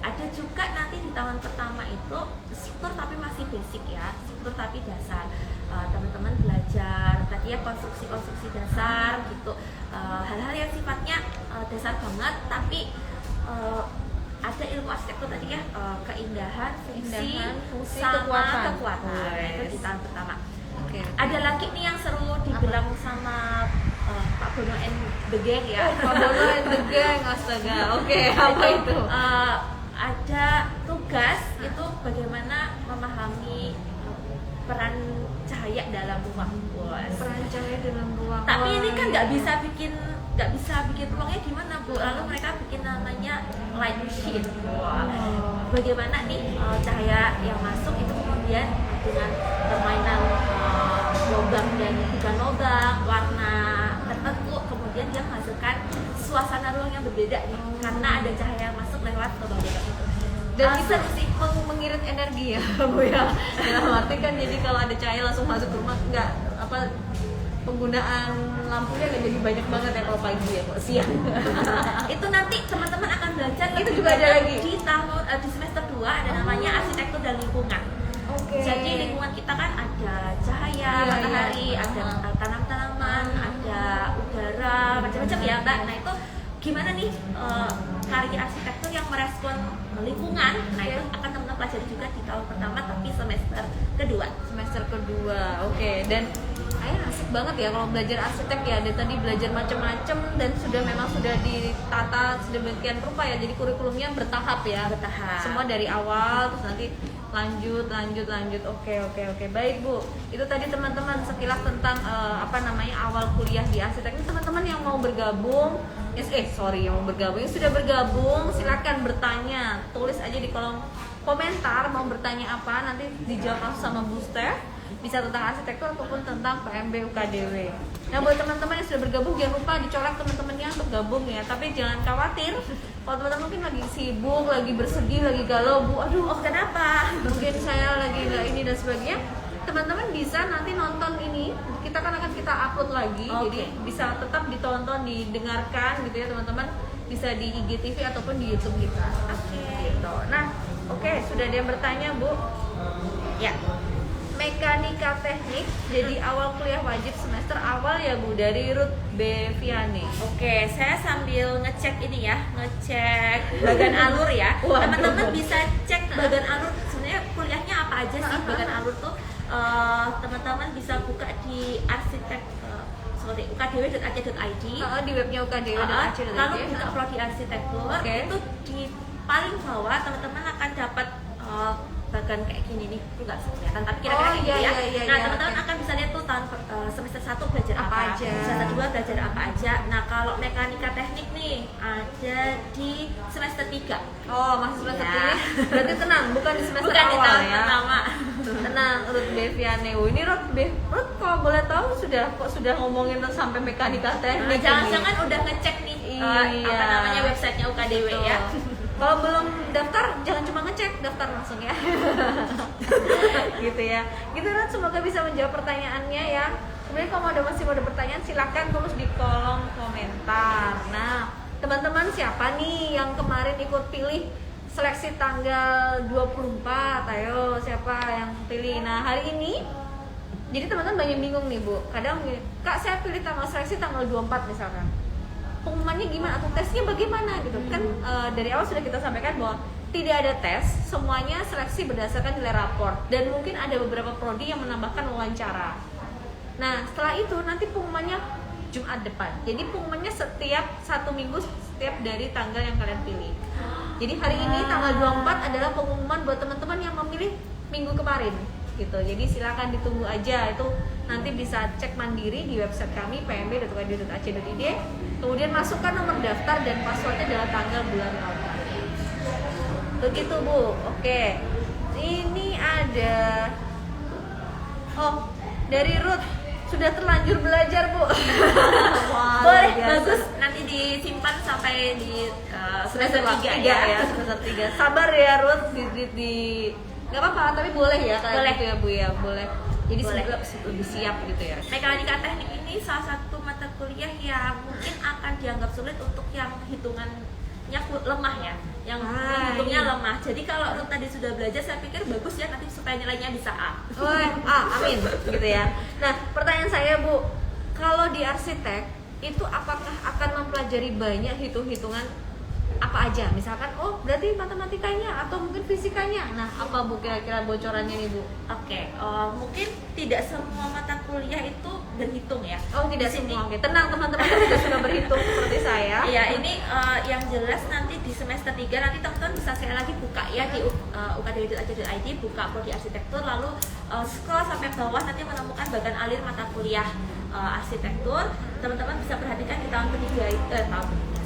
Ada juga nanti di tahun pertama itu struktur tapi masih basic ya, struktur tapi dasar. Teman-teman belajar tadi ya konstruksi dasar gitu, hal-hal yang sifatnya dasar banget, tapi ada ilmu arsitektur tadi ya, keindahan, fungsi sama kekuatan. Itu di tahun pertama. Ada lagi nih yang seru dibilang sama Pak Bono and the Gang ya. Pak Bono and the Gang, astaga. Apa itu? Ada tugas itu bagaimana memahami peran cahaya dalam ruang. Peran cahaya dalam ruang. Tapi ini kan nggak bisa bikin ruangnya gimana Bu? Lalu mereka bikin namanya light machine. Bagaimana nih cahaya yang masuk itu kemudian dengan permainan lubang dan bukan lubang, warna tertentu, kemudian dia menghasilkan suasana ruang yang berbeda nih, karena ada cahaya yang masuk lewat lubang-lubang itu. Dan itu sih mengirit energi ya Bu ya. Dalam arti kan jadi kalau ada cahaya langsung masuk ke rumah, penggunaan lampunya nggak jadi banyak banget ya kalau pagi ya, kalau siang. Itu nanti teman-teman akan belajar. Itu juga ada lagi di semester 2 ada namanya arsitektur dan lingkungan. Jadi lingkungan kita kan ada cahaya, matahari, ada tanam-tanaman, lingkungan, ada udara, macam-macam ya Mbak. Nah itu gimana nih karya arsitektur yang merespon lingkungan? Nah itu akan teman-teman pelajari juga di tahun pertama tapi semester kedua. Semester kedua, oke. Dan kayaknya asik banget ya kalau belajar arsitek ya. Ada tadi belajar macam-macam dan memang sudah ditata sedemikian rupa ya. Jadi kurikulumnya bertahap ya. Bertahap. Semua dari awal terus nanti lanjut. Oke. Baik Bu. Itu tadi teman-teman sekilas tentang awal kuliah di arsitek. Ini teman-teman yang mau bergabung, yang mau bergabung, yang sudah bergabung silakan bertanya. Tulis aja di kolom komentar mau bertanya apa, nanti dijawab langsung sama Bu Steph. Bisa tentang arsitektur ataupun tentang PMB UKDW. Nah buat teman-teman yang sudah bergabung jangan lupa dicolek teman-temannya untuk gabung ya. Tapi jangan khawatir kalau teman-teman mungkin lagi sibuk, lagi bersedih, lagi galau, Bu, aduh Kenapa? mungkin saya lagi nggak ini dan sebagainya. Teman-teman bisa nanti nonton ini, kita akan kita upload lagi, jadi bisa tetap ditonton, didengarkan gitu ya teman-teman. Bisa di IGTV ataupun di YouTube kita. Gitu. Nah, sudah ada yang bertanya Bu. Ya. Mekanika teknik jadi awal kuliah wajib semester awal ya Bu, dari Ruth Beviane. Oke, saya sambil ngecek ini ya, ngecek bagan alur ya. Teman-teman bisa cek bagan alur sebenarnya kuliahnya apa aja sih. Bagan alur tuh teman-teman bisa buka di ukdw.ac.id. Di webnya ukdw.ac.id. Lalu buka prodi arsitektur. Itu di paling bawah teman-teman akan dapat bagan kayak gini nih, nggak kelihatan tapi kira-kira gitu ya. Nah teman-teman akan bisa lihat tuh tahun semester 1 belajar apa aja, semester 2 belajar apa aja. Nah kalau mekanika teknik nih ada di semester 3. Masih semester ini berarti tenang, bukan di semester bukan awal di tahun ya. pertama. Tenang, Ruth Beviane. Ini Ruth kalau boleh tahu sudah ngomongin sampai mekanika teknik. Jangan-jangan udah ngecek nih websitenya UKDW ya. Kalau belum daftar, jangan cuma ngecek, daftar langsung ya. Gitu ya. Gitu kan, semoga bisa menjawab pertanyaannya ya. Kemudian kalau masih ada pertanyaan, silakan tulis di kolom komentar. Nah, teman-teman siapa nih yang kemarin ikut pilih seleksi tanggal 24? Ayo, siapa yang pilih? Nah, hari ini jadi teman-teman banyak bingung nih Bu. Kadang gini, Kak saya pilih seleksi tanggal 24 misalkan. Pengumumannya gimana atau tesnya bagaimana gitu kan. Dari awal sudah kita sampaikan bahwa tidak ada tes, semuanya seleksi berdasarkan nilai rapor dan mungkin ada beberapa prodi yang menambahkan wawancara. Nah setelah itu nanti pengumumannya Jumat depan, jadi pengumumannya setiap 1 minggu setiap dari tanggal yang kalian pilih. Jadi hari ini tanggal 24 adalah pengumuman buat teman-teman yang memilih minggu kemarin gitu. Jadi silakan ditunggu aja, itu nanti bisa cek mandiri di website kami pmb.ukdw.ac.id. Kemudian masukkan nomor daftar dan passwordnya adalah tanggal, bulan, tahun. Begitu Bu. Oke. Ini ada dari Ruth, sudah terlanjur belajar Bu. Boleh, bagus. Nanti disimpan sampai di semester 3 ya. Semester 3. Sabar ya Ruth, nggak apa-apa, tapi boleh ya kayak gitu ya Bu ya, boleh. Jadi lebih siap gitu ya. Mekanika teknik ini salah satu mata kuliah yang mungkin akan dianggap sulit untuk yang hitungannya lemah ya, yang hitungnya lemah. Jadi kalau Ruth tadi sudah belajar, saya pikir bagus ya nanti supaya nilainya bisa A. Amin gitu ya. Nah pertanyaan saya Bu, kalau di arsitek itu apakah akan mempelajari banyak hitung-hitungan apa aja? Misalkan berarti matematikanya atau mungkin fisikanya. Nah apa Bu kira-kira bocorannya nih Bu? Mungkin tidak semua mata kuliah itu berhitung ya. Tidak semua. Tenang teman-teman juga sudah berhitung seperti saya. Iya, ini yang jelas nanti di semester 3 nanti teman-teman bisa sekali lagi buka ya di ukdw.ac.id, buka prodi arsitektur, lalu scroll sampai bawah nanti menemukan bagan alir mata kuliah arsitektur. Teman-teman bisa perhatikan di tahun ketiga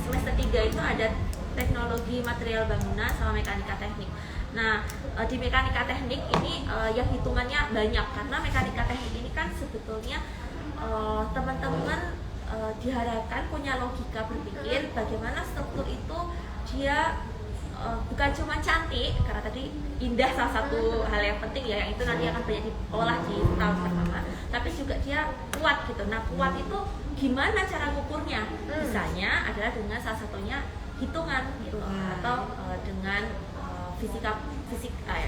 semester 3 itu ada teknologi material bangunan sama mekanika teknik. Nah, di mekanika teknik ini yang hitungannya banyak karena mekanika teknik ini kan sebetulnya teman-teman diharapkan punya logika berpikir bagaimana struktur itu dia bukan cuma cantik, karena tadi indah salah satu hal yang penting ya, yang itu nanti akan banyak diolah di tahun pertama, tapi juga dia kuat gitu. Nah, kuat itu gimana cara ngukurnya? Misalnya adalah dengan salah satunya hitungan gitu, atau dengan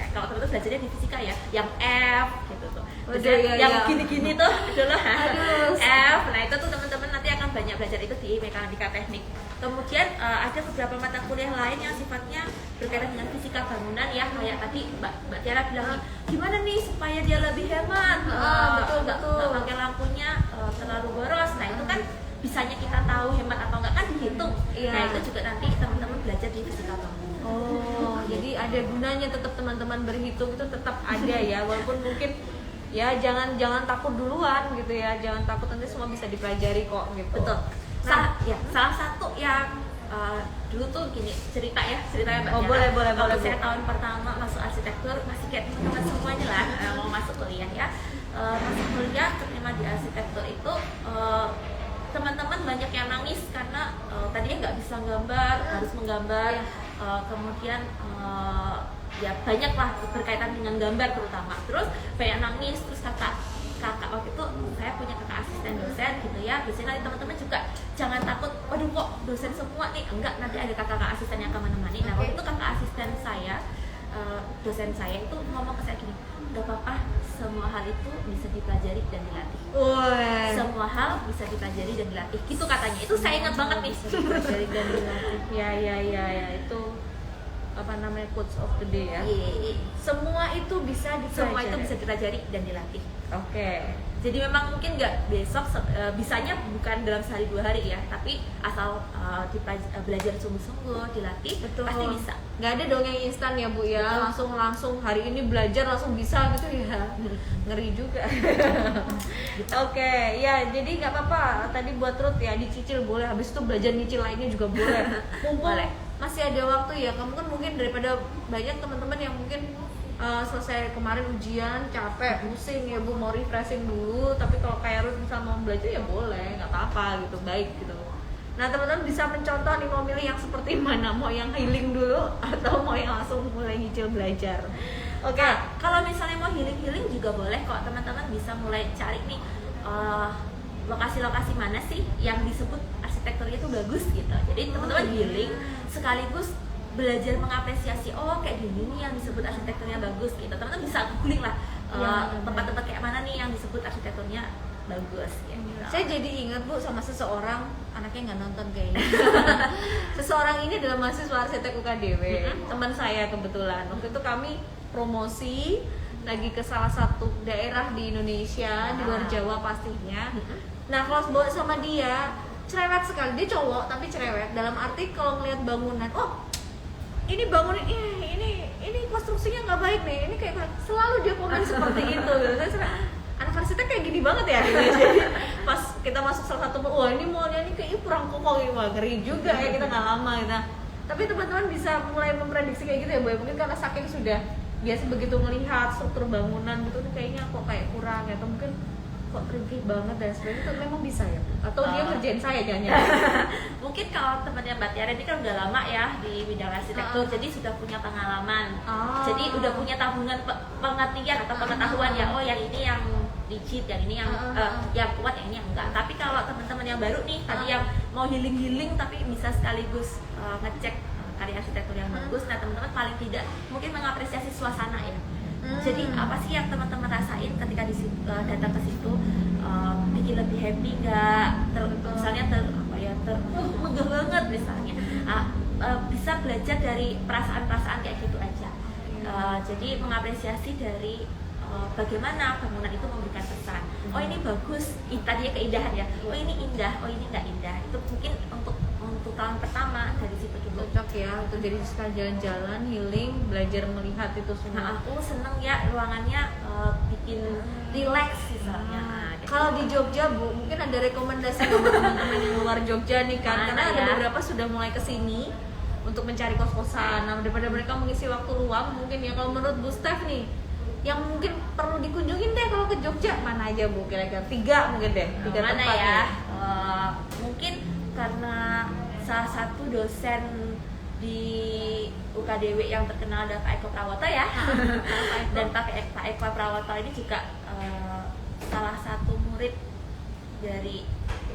kalau teman-teman belajarnya di fisika ya, yang F gitu tuh. Terus iya, yang iya. gini-gini tuh dulu Aduh. F. Nah itu tuh teman-teman nanti akan banyak belajar itu di mekanika teknik. Kemudian ada beberapa mata kuliah lain yang sifatnya berkaitan dengan fisika bangunan ya, kayak tadi Mbak Tiara bilang nih, gimana nih supaya dia lebih hemat, betul. nggak pakai lampunya terlalu boros. Nah itu kan bisanya kita tahu hemat atau enggak kan dihitung. Iya. Nah itu juga nanti teman-teman belajar di fisika bangunan. Oh, jadi ada gunanya tetap teman-teman berhitung itu tetap ada ya, walaupun mungkin ya jangan takut duluan gitu ya, jangan takut, nanti semua bisa dipelajari kok gitu. Betul. Nah, Salah satu yang dulu tuh gini ceritanya Mbak Oh, Tiara. boleh, Waktu Bu. saya tahun pertama masuk arsitektur, masih kayak teman-teman semuanya lah mau masuk kuliah ya. Masuk kuliah terima di arsitektur itu teman-teman banyak yang nangis karena tadinya nggak bisa gambar, harus menggambar. Kemudian ya banyak lah berkaitan dengan gambar terutama. Terus banyak nangis, terus kakak waktu itu saya punya kakak asisten dosen gitu ya. Biasanya nanti teman-teman juga jangan takut, waduh kok dosen semua nih, enggak, nanti ada kakak asisten yang akan menemani. Nah waktu itu kakak asisten saya, dosen saya itu ngomong ke saya gini, nggak apa-apa, semua hal itu bisa dipelajari dan dilatih. Semua hal bisa dipelajari dan dilatih, gitu katanya. Itu saya ingat banget nih. Bisa dipelajari dan dilatih. Ya, itu apa namanya, quotes of the day ya. Semua itu bisa dipelajari. Semua itu bisa dipelajari dan dilatih. Oke. Jadi memang mungkin nggak besok, bisanya bukan dalam sehari 2 hari ya, tapi asal belajar sungguh-sungguh, dilatih, Betul. pasti bisa. Nggak ada dong yang instan ya Bu ya, langsung hari ini belajar langsung bisa gitu ya. Ngeri juga. Oke, ya jadi nggak apa-apa. Tadi buat Ruth ya dicicil boleh, habis itu belajar nyicil lainnya juga boleh. Mumpung Boleh. masih ada waktu ya, kamu kan mungkin daripada banyak teman-teman yang mungkin selesai kemarin ujian capek pusing ya Bu, mau refreshing dulu, tapi kalau kayak Ruth misal mau belajar ya boleh, nggak apa-apa gitu, baik gitu. Nah teman-teman bisa mencontoh nih, mau milih yang seperti mana, mau yang healing dulu atau mau yang langsung mulai nyicil belajar. Oke. Nah, kalau misalnya mau healing juga boleh kok, teman-teman bisa mulai cari nih lokasi-lokasi mana sih yang disebut arsitekturnya itu bagus gitu. Jadi teman-teman healing sekaligus belajar mengapresiasi, oh kayak gini nih yang disebut arsitekturnya bagus gitu. Teman-teman bisa googling lah tempat-tempat kayak mana nih yang disebut arsitekturnya bagus gitu. Saya jadi ingat Bu sama seseorang, anaknya nggak nonton kayaknya. Seseorang ini adalah mahasiswa arsitek UKDW, teman saya kebetulan. Waktu itu kami promosi lagi ke salah satu daerah di Indonesia, di luar Jawa pastinya. Nah kalau bawa sama dia, cerewet sekali, dia cowok tapi cerewet. Dalam arti kalau ngeliat bangunan, oh ini bangunan ini konstruksinya nggak baik nih, ini kayak selalu dia komen seperti itu. Saya anak arsitek kayak gini banget ya gitu. Jadi pas kita masuk salah satu, wah ini mallnya ini kayak kurang kokoh ini, wah ngeri juga ya, kita nggak lama gitu. Tapi teman-teman bisa mulai memprediksi kayak gitu ya Bu, mungkin karena saking sudah biasa begitu melihat struktur bangunan gitu tuh kayaknya kok kayak kurang ya, atau mungkin kok tricky banget dan sebagainya, itu memang bisa ya Bu? Atau dia ngerjain saya jangan-jangan? Mungkin kalau temannya Mbak Tiara ini kan udah lama ya di bidang arsitektur, jadi sudah punya pengalaman, jadi udah punya tabungan pengertian atau pengetahuan ya, oh yang ini yang rigid, yang ini yang yang kuat, yang ini yang enggak. Tapi kalau teman-teman yang baru nih tadi yang mau healing tapi bisa sekaligus ngecek karya arsitektur yang bagus, nah teman-teman paling tidak mungkin mengapresiasi suasana ya. Jadi apa sih yang teman-teman rasain ketika datang ke situ, bikin lebih happy nggak? Misalnya megah banget misalnya. Bisa belajar dari perasaan-perasaan kayak gitu aja. Jadi mengapresiasi dari bagaimana bangunan itu memberikan pesan. Oh ini bagus, tadinya keindahan ya. Oh ini indah, oh ini nggak indah. Itu mungkin untuk tahun pertama dari situ dulu. Cocok ya untuk jadi sekali jalan-jalan, healing, belajar melihat itu semua. Nah, aku seneng ya ruangannya bikin relax misalnya. Kalau di Jogja Bu, mungkin ada rekomendasi buat teman-teman yang luar Jogja nih kan, karena ada beberapa sudah mulai kesini untuk mencari kos-kosan. Nah, daripada mereka mengisi waktu luang, mungkin ya kalau menurut Bu Steph nih, yang mungkin perlu dikunjungin deh kalau ke Jogja mana aja Bu, kira-kira 3 mungkin deh, 3 mana tempat ya? nih. Mungkin karena salah satu dosen di UKDW yang terkenal ada Pak Eko Prawoto ya. Dan Pak Eko Prawoto ini juga salah satu murid dari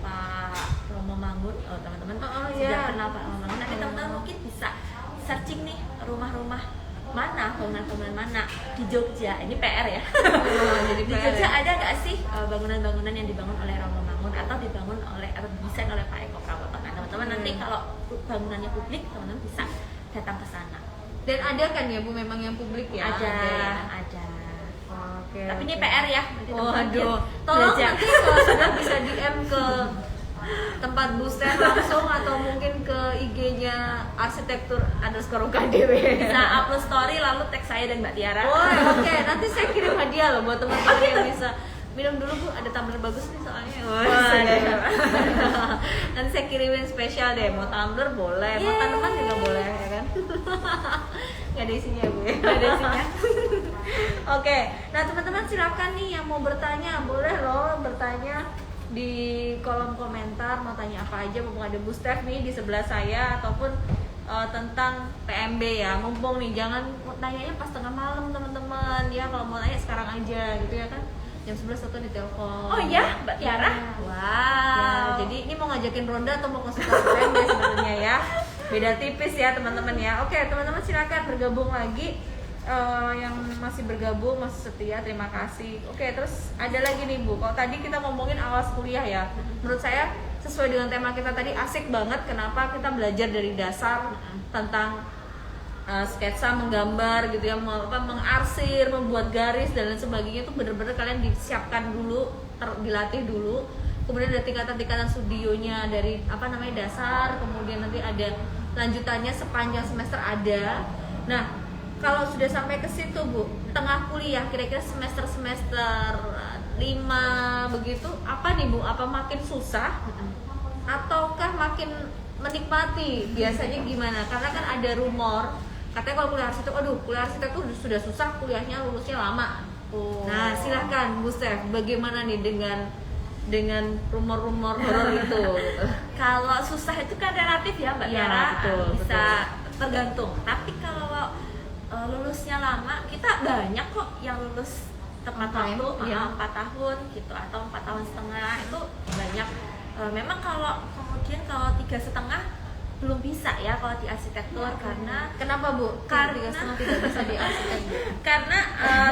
Pak Romo Mangun. Oh teman-teman sudah kenal Pak Romo Mangun. Nanti teman-teman mungkin bisa searching nih rumah-rumah mana bangunan mana di Jogja. Ini PR ya. Jadi Di Jogja ada nggak sih bangunan-bangunan yang dibangun oleh Rawamangun atau dibangun oleh atau didesain oleh Pak Eko Prawoto? Nah, teman-teman nanti kalau bangunannya publik, teman-teman bisa datang ke sana. Dan ada kan ya Bu memang yang publik ya? Ada. Oke. Tapi ini PR ya. Nanti teman-teman Waduh, tolong belajar. nanti kalau sudah bisa DM ke tempat Bu Steph langsung atau mungkin ke IG-nya arsitektur_UKDW. Bisa upload story lalu tag saya dan Mbak Tiara. Oke, nanti saya kirim hadiah loh buat teman-teman yang bisa minum dulu Bu, ada tumbler bagus nih soalnya. Iya. Nanti saya kirimin spesial deh, mau tumbler boleh, mau tanaman juga boleh ya kan? Nggak ada isinya Bu ya? Nggak ada isinya. Oke, nah teman-teman silakan nih yang mau bertanya, boleh loh bertanya di kolom komentar, mau tanya apa aja, mumpung ada Bu Steph nih di sebelah saya, ataupun tentang PMB ya, mumpung nih, jangan tanyanya pas tengah malam teman-teman ya, kalau mau tanya sekarang aja gitu ya kan, jam 11 atau di telepon. Oh ya, Mbak Tiara? Wow. Wow. Ya, jadi ini mau ngajakin ronda atau mau konsultasi PMB sebenarnya ya, beda tipis ya teman-teman ya. Oke teman-teman silakan bergabung lagi. Yang masih bergabung, masih setia, terima kasih. Oke, terus ada lagi nih Bu, kalau tadi kita ngomongin awas kuliah ya, menurut saya sesuai dengan tema kita tadi, asik banget. Kenapa kita belajar dari dasar tentang sketsa, menggambar gitu ya, mengarsir, membuat garis dan lain sebagainya, itu bener-bener kalian disiapkan dulu, dilatih dulu. Kemudian ada tingkatan-tingkatan studionya dari dasar, kemudian nanti ada lanjutannya sepanjang semester ada. Nah, kalau sudah sampai ke situ Bu, tengah kuliah kira-kira semester 5 begitu, apa nih Bu? Apa makin susah ataukah makin menikmati? Biasanya gimana? Karena kan ada rumor katanya kalau kuliah arsitek, kuliah arsitek tuh sudah susah, kuliahnya lulusnya lama. Nah, silahkan Bu Steph, bagaimana nih dengan rumor-rumor horor itu? Kalau susah itu kan relatif ya Mbak Iya, Tiara, betul, bisa tergantung. Tapi kalau lulusnya lama, kita banyak kok yang lulus tepat waktu, ya. 4 tahun gitu atau 4 tahun setengah, itu banyak. Memang kalau 3,5 belum bisa ya kalau di arsitektur, karena Kenapa Bu? Karena- 3,5 tidak bisa di arsitek Bu? karena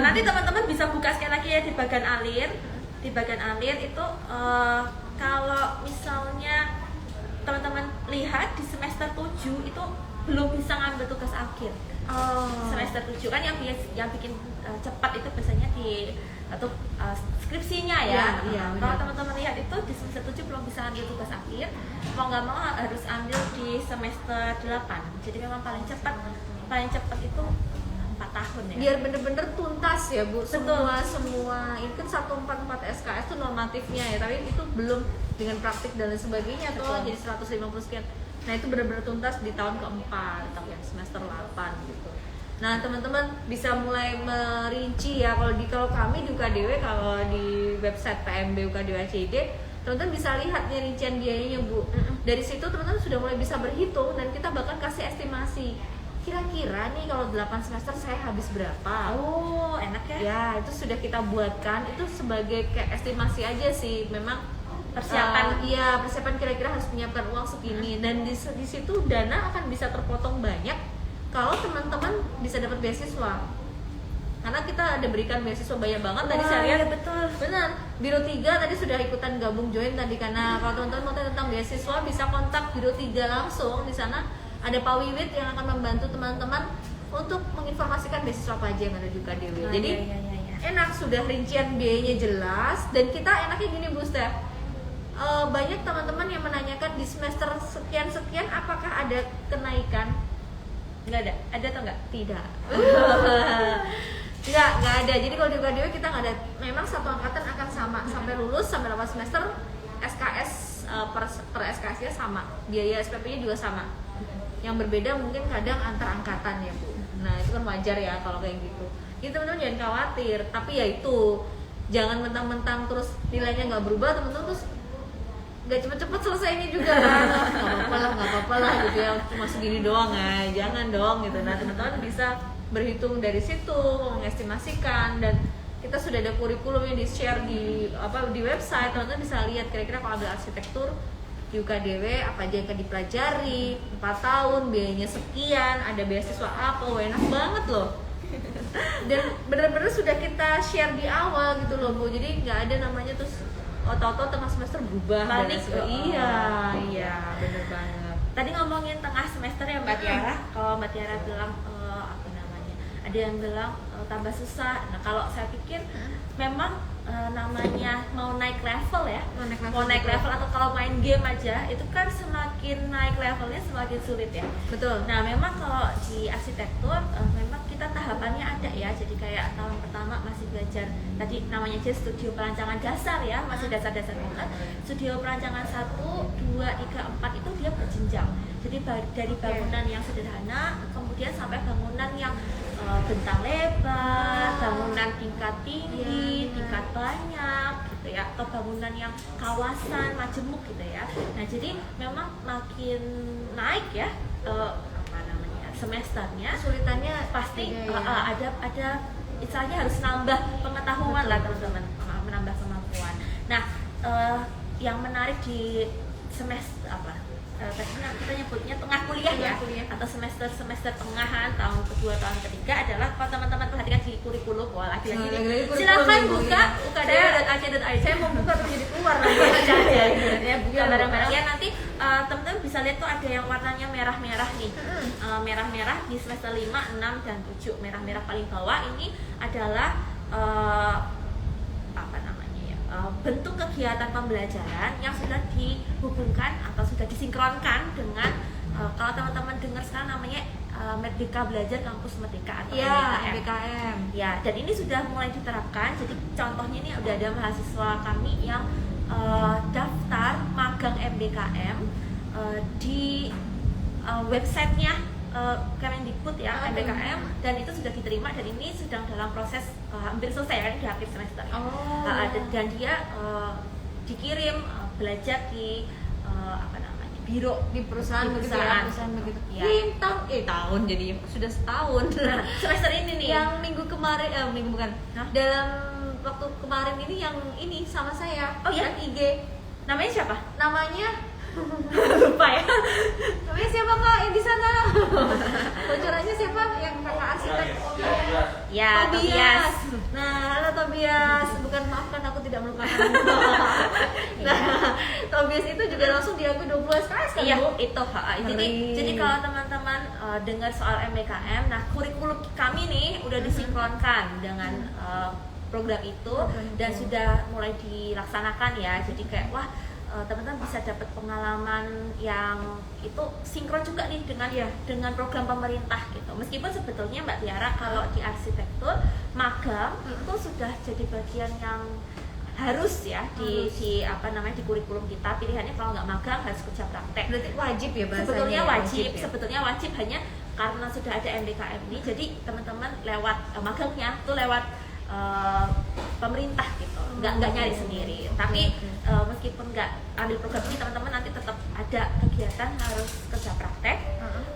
nanti teman-teman bisa buka sekali lagi ya di bagian alir. Di bagian alir itu kalau misalnya teman-teman lihat di semester 7 itu belum bisa ngambil tugas akhir. Semester 7 kan yang bikin cepat itu biasanya di atau skripsinya ya. Iya, Kalau benar. teman-teman lihat itu di semester 7 belum bisa ambil tugas akhir, mau nggak mau harus ambil di semester 8. Jadi memang paling cepat itu 4 tahun ya. Biar bener-bener tuntas ya Bu. Betul. Semua ini kan 144 SKS itu normatifnya ya, tapi itu belum dengan praktik dan lain sebagainya tuh Betul. jadi 150 sekian. Nah, itu benar-benar tuntas di tahun keempat atau ya semester 8 gitu. Nah, teman-teman bisa mulai merinci ya, kalau kami di UKDW, kalau di website PMB UKDW ACD, teman-teman bisa lihat nih rincian biayanya Bu. Dari situ teman-teman sudah mulai bisa berhitung dan kita bahkan kasih estimasi. Kira-kira nih kalau 8 semester saya habis berapa? Oh, enak ya. Ya, itu sudah kita buatkan, itu sebagai kayak estimasi aja sih. Memang Persiapan. persiapan kira-kira harus menyiapkan uang segini, dan di situ dana akan bisa terpotong banyak kalau teman-teman bisa dapat beasiswa. Karena kita ada berikan beasiswa banyak banget. Tadi saya lihat, iya, betul. benar, Biro 3 tadi sudah ikutan gabung join tadi, karena kalau teman-teman mau tanya tentang beasiswa bisa kontak Biro 3 langsung. Di sana ada Pak Wiwit yang akan membantu teman-teman untuk menginformasikan beasiswa apa aja yang ada di UKDW. Jadi iya. enak, sudah rincian biayanya jelas, dan kita enaknya gini Bu Steph. Banyak teman-teman yang menanyakan di semester sekian-sekian apakah ada kenaikan? Nggak ada. Ada atau nggak? Tidak. Nggak ada. Jadi kalau di UKDW kita nggak ada. Memang satu angkatan akan sama sampai lulus, sampai 8 semester. SKS per SKS-nya sama, biaya SPP-nya juga sama. Yang berbeda mungkin kadang antar angkatan ya Bu. Nah, itu kan wajar ya kalau kayak gitu. Jadi teman-teman jangan khawatir. Tapi ya itu, jangan mentang-mentang terus nilainya nggak berubah, teman-teman terus nggak cepet-cepet selesai ini juga kan. Nggak apa-apa lah gitu ya, cuma segini doang ya, jangan dong gitu. Nah, teman-teman bisa berhitung dari situ, mengestimasikan, dan kita sudah ada kurikulum yang di-share di website. Teman-teman bisa lihat kira-kira kalau ambil arsitektur di UKDW apa aja yang akan dipelajari, 4 tahun, biayanya sekian, ada beasiswa apa, enak banget loh. Dan benar-benar sudah kita share di awal gitu loh Bu, jadi nggak ada namanya terus otot-otot tengah semester berubah. Panik. Iya, bener banget. Tadi ngomongin tengah semester ya Mbak Tiara, kalau Mbak Tiara bilang apa namanya, ada yang bilang tambah susah. Nah kalau saya pikir memang namanya mau naik level ya, mau naik level atau kalau main game aja itu kan semakin naik levelnya semakin sulit ya. Betul. Nah memang kalau di arsitektur memang kita tahapannya ada ya, jadi kayak tahun pertama masih belajar tadi namanya aja studio perancangan dasar ya, masih dasar-dasar banget. Studio perancangan 1, 2, 3, 4 itu dia berjenjang, jadi dari bangunan yang sederhana kemudian sampai bangunan yang bentang lebar, bangunan tingkat tinggi, tingkat banyak gitu ya, atau bangunan yang kawasan majemuk gitu ya. Nah jadi memang makin naik ya apa namanya semesternya, Kesulitannya pasti ya. ada istilahnya harus nambah pengetahuan lah teman-teman, menambah kemampuan. Nah yang menarik di semester apa? Tadinya kita nyebutnya tengah kuliah ya, atau semester tengahan tahun kedua tahun ketiga adalah kalau teman-teman perhatikan di kurikulum, wah lagi-lagi silakan buka ukdw.ac.id. Saya mau buka terus jadi keluar lagi. Ya buka bareng-bareng ya, nanti teman-teman bisa lihat tuh ada yang warnanya merah-merah nih, merah-merah di semester 5, 6, dan 7. Merah-merah paling bawah ini adalah apa namanya ya, bentuk kegiatan pembelajaran yang sudah dihubungkan atau sudah disinkronkan dengan kalau teman-teman dengar sekarang namanya Merdeka Belajar Kampus Merdeka atau MBKM. Ya, dan ini sudah mulai diterapkan. Jadi contohnya ini udah ada mahasiswa kami yang daftar magang MBKM di websitenya Kemendikbud ya, MBKM, dan itu sudah diterima dan ini sedang dalam proses hampir selesai kan di akhir semester. Dan dia dikirim belajar di apa namanya biro Di perusahaan begitu ya, perusahaan begitu. Ya. Tahun jadi sudah setahun. Nah, semester ini nih Yang minggu kemarin minggu bukan. Hah? Dalam waktu kemarin ini yang ini sama saya. Oh ya? Dan IG. namanya siapa? Namanya Lupa ya. namanya siapa Kak yang di sana? Bocorannya siapa? Yang kakak arsitek. Ya, Tobias. Nah, halo Tobias. Bukan, maafkan aku tidak melupakan. Nah, Tobias itu juga langsung diakui 12 SKS kan, Iya, Bu? itu. Jadi kalau teman-teman dengar soal MBKM, nah kurikulum kami nih udah disinkronkan dengan program itu dan sudah mulai dilaksanakan ya. Jadi kayak wah teman-teman bisa dapat pengalaman yang itu sinkron juga nih dengan program pemerintah gitu. Meskipun sebetulnya Mbak Tiara kalau di arsitektur magang itu sudah jadi bagian yang harus ya di apa namanya di kurikulum kita. Pilihannya kalau nggak magang harus kerja praktek. Berarti wajib ya bahasanya? Sebetulnya wajib hanya karena sudah ada MBKM ini. Jadi teman-teman lewat magangnya tuh lewat pemerintah gitu, nggak nyari sendiri. Tapi meskipun nggak ambil program ini, teman-teman nanti tetap ada kegiatan harus kerja praktek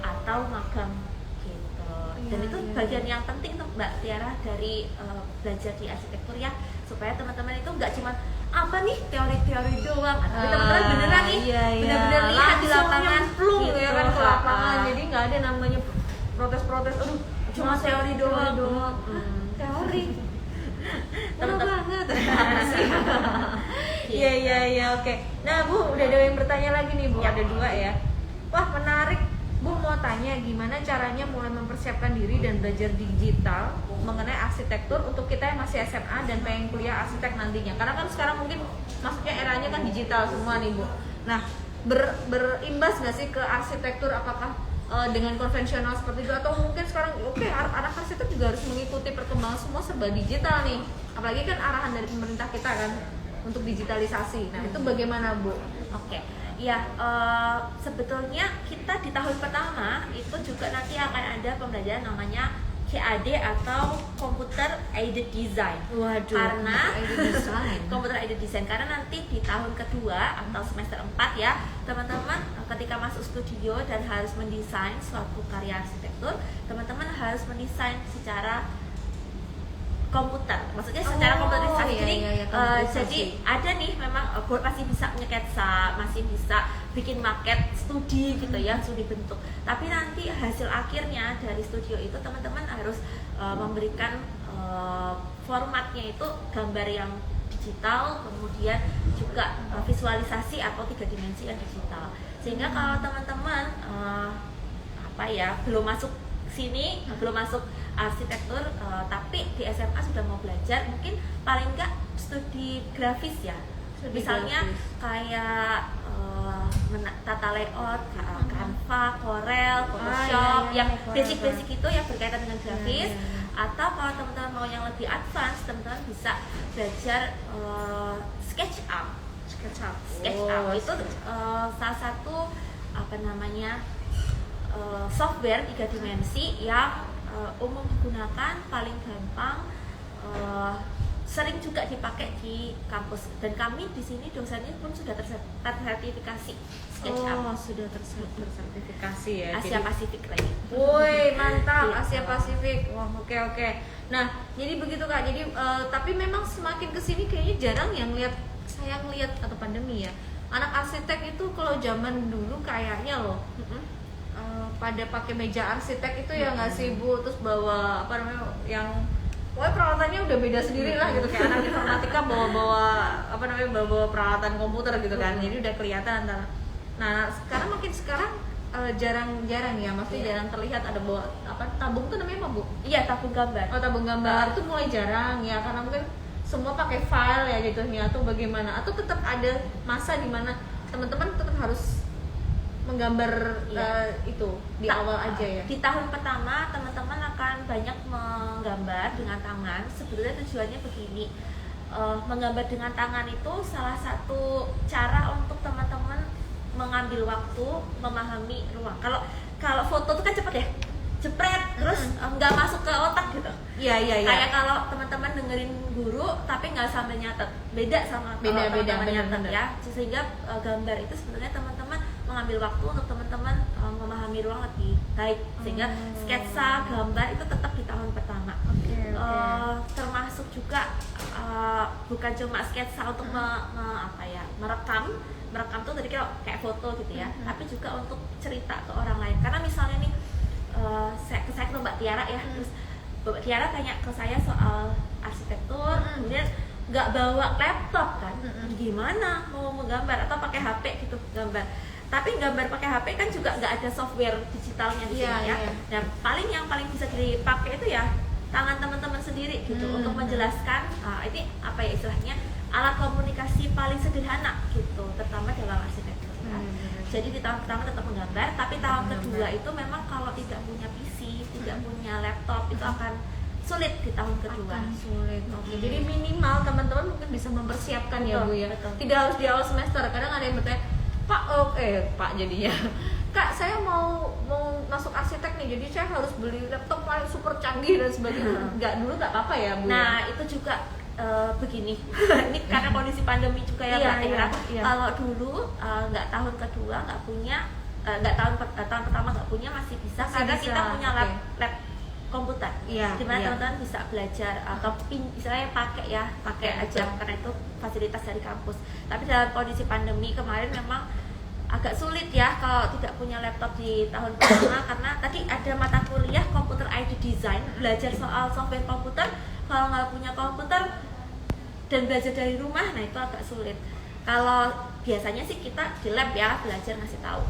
atau magang gitu. Dan itu bagian yang penting tuh Mbak Tiara dari belajar di arsitektur ya, supaya teman-teman itu nggak cuma apa nih teori-teori doang, tapi teman-teman beneran nih bener-bener lihat di lapangan plung gitu. ya kan ke lapangan. Jadi nggak ada namanya protes-protes, aduh cuma teori doang. Teori Teman-teman banget. Iya, oke. Nah Bu, udah ada yang bertanya lagi nih Bu, ada 2 ya. Wah menarik. Bu mau tanya gimana caranya mulai mempersiapkan diri dan belajar digital mengenai arsitektur untuk kita yang masih SMA dan pengen kuliah arsitek nantinya. Karena kan sekarang mungkin maksudnya eranya kan digital semua nih Bu. Nah berimbas nggak sih ke arsitektur, apakah dengan konvensional seperti itu, atau mungkin sekarang anak arsitek juga harus mengikuti perkembangan semua serba digital nih, apalagi kan arahan dari pemerintah kita kan untuk digitalisasi. Nah itu bagaimana Bu? Oke, ya sebetulnya kita di tahun pertama itu juga nanti akan ada pembelajaran namanya CAD atau Computer Aided Design. Waduh, karena Computer Aided Design karena nanti di tahun kedua atau semester 4 ya, teman-teman ketika masuk studio dan harus mendesain suatu karya arsitektur, teman-teman harus mendesain secara komputer, maksudnya secara komputerisasi. Jadi ada nih memang masih bisa ngeketsa, masih bisa bikin maket studi gitu ya, studi bentuk. Tapi nanti hasil akhirnya dari studio itu teman-teman harus memberikan formatnya itu gambar yang digital, kemudian juga visualisasi atau 3 dimensi yang digital. Sehingga kalau teman-teman belum masuk sini, belum masuk arsitektur, tapi di SMA sudah mau belajar, mungkin paling enggak studi grafis ya. Misalnya kayak tata layout, Canva, Corel, Photoshop, yang basic-basic itu yang berkaitan dengan grafis. Atau kalau teman-teman mau yang lebih advance, teman-teman bisa belajar SketchUp. SketchUp itu salah satu software 3 dimensi yang umum digunakan, paling gampang, sering juga dipakai di kampus. Dan kami di sini dosennya pun sudah tersertifikasi SketchUp. Sudah tersertifikasi ya. Asia Pasifik lagi. Woi, mantap, Asia Pasifik. Wah, oke. Nah, jadi begitu Kak. Jadi tapi memang semakin kesini kayaknya jarang yang saya ngelihat atau pandemi ya. Anak arsitek itu kalau zaman dulu kayaknya loh. Pada pakai meja arsitek itu ya nggak sih Bu, terus bawa yang peralatannya udah beda sendiri lah gitu, kayak anak informatika bawa peralatan komputer gitu kan, jadi udah kelihatan antara. Nah sekarang jarang ya, maksudnya jarang terlihat ada bawa tabung tuh namanya apa Bu? Iya, tabung gambar. Tabung gambar itu mulai jarang ya, karena mungkin semua pakai file ya jatuhnya, atau bagaimana, atau tetap ada masa di mana teman-teman tetap harus menggambar itu di awal aja ya. Di tahun pertama teman-teman akan banyak menggambar dengan tangan. Sebetulnya tujuannya begini, menggambar dengan tangan itu salah satu cara untuk teman-teman mengambil waktu, memahami ruang. Kalau foto itu kan cepet ya, jepret terus nggak masuk ke otak gitu. Iya. Kayak kalau teman-teman dengerin guru tapi nggak sambil nyatet, beda sama teman-teman nyatet ya. Sehingga gambar itu sebenarnya teman-teman mengambil waktu untuk teman-teman memahami ruang lebih baik, sehingga sketsa, gambar itu tetap di tahun pertama. Termasuk juga bukan cuma sketsa untuk merekam tuh tadi kayak foto gitu ya, tapi juga untuk cerita ke orang lain. Karena misalnya nih saya ke Mbak Tiara ya, terus Mbak Tiara tanya ke saya soal arsitektur, kemudian nggak bawa laptop kan, gimana mau menggambar, atau pakai HP gitu gambar. Tapi gambar pakai HP kan juga nggak ada software digitalnya di sini ya. Nah yang paling bisa dipakai itu ya tangan teman-teman sendiri gitu, untuk menjelaskan ini apa ya istilahnya, alat komunikasi paling sederhana gitu, terutama dalam arsitektur ya. Jadi di tahun pertama tetap menggambar, tapi tahun kedua itu memang kalau tidak punya PC, tidak punya laptop, itu akan sulit di tahun kedua. Sulit. Jadi minimal teman-teman mungkin bisa mempersiapkan ya Bu ya. Betul. Tidak harus di awal semester. Kadang ada yang bertanya, Pak jadinya, Kak saya mau masuk arsitek nih, jadi saya harus beli laptop paling super canggih dan sebagainya. Nggak apa-apa ya Bu. Nah itu juga begini, ini karena kondisi pandemi juga ya Mbak Tira. Kalau dulu nggak tahun kedua nggak punya, tahun pertama nggak punya, masih bisa karena kita punya lab komputer, dimana teman-teman bisa belajar atau istilahnya pakai aja, karena itu fasilitas dari kampus. Tapi dalam kondisi pandemi kemarin memang agak sulit ya kalau tidak punya laptop di tahun pertama, karena tadi ada mata kuliah Computer ID Design, belajar soal software komputer. Kalau nggak punya komputer dan belajar dari rumah, nah itu agak sulit. Kalau biasanya sih kita di lab ya, belajar ngasih tahu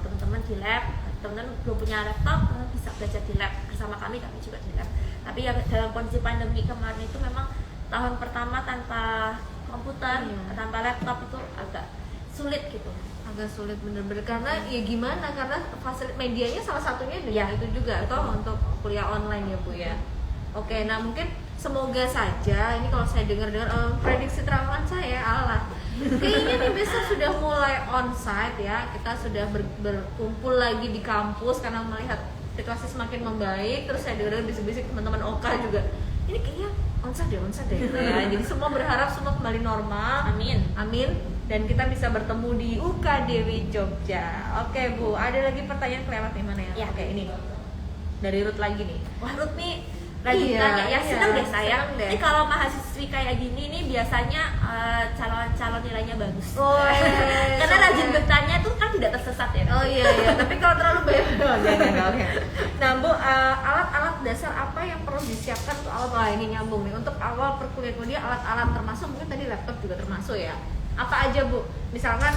teman-teman di lab. Teman-teman belum punya laptop, teman bisa belajar di lab bersama kami juga di lab. Tapi ya dalam kondisi pandemi kemarin itu memang tahun pertama tanpa komputer, tanpa laptop itu agak sulit gitu. Agak sulit bener-bener, karena ya gimana, karena fasilitas medianya salah satunya dengan itu juga toh untuk kuliah online ya Bu ya. Oke, nah mungkin semoga saja ini, kalau saya dengar-dengar prediksi terawan saya kayaknya nih besok sudah mulai onsite ya, kita sudah berkumpul lagi di kampus karena melihat situasi semakin membaik. Terus saya dengar bisik-bisik teman-teman Oka juga, ini kayaknya onsite deh ya. Jadi semua berharap semua kembali normal, amin, dan kita bisa bertemu di UKDW Jogja. Oke Bu, ada lagi pertanyaan kelewat nih, mana ya? Ya. Oke, ini dari Ruth lagi nih. Wah Ruth nih rajin Iya, tanya ya, iya, seneng deh saya. seneng deh. Ini kalau mahasiswi kayak gini nih biasanya calon nilainya bagus. Oh, Karena rajin bertanya tuh kan tidak tersesat ya. Oh iya, tapi kalau terlalu banyak oke. Nah Bu, alat-alat dasar apa yang perlu disiapkan untuk awal? Wah ini nyambung nih, untuk awal perkuliahan alat-alat termasuk mungkin tadi laptop juga termasuk ya. Apa aja Bu? Misalkan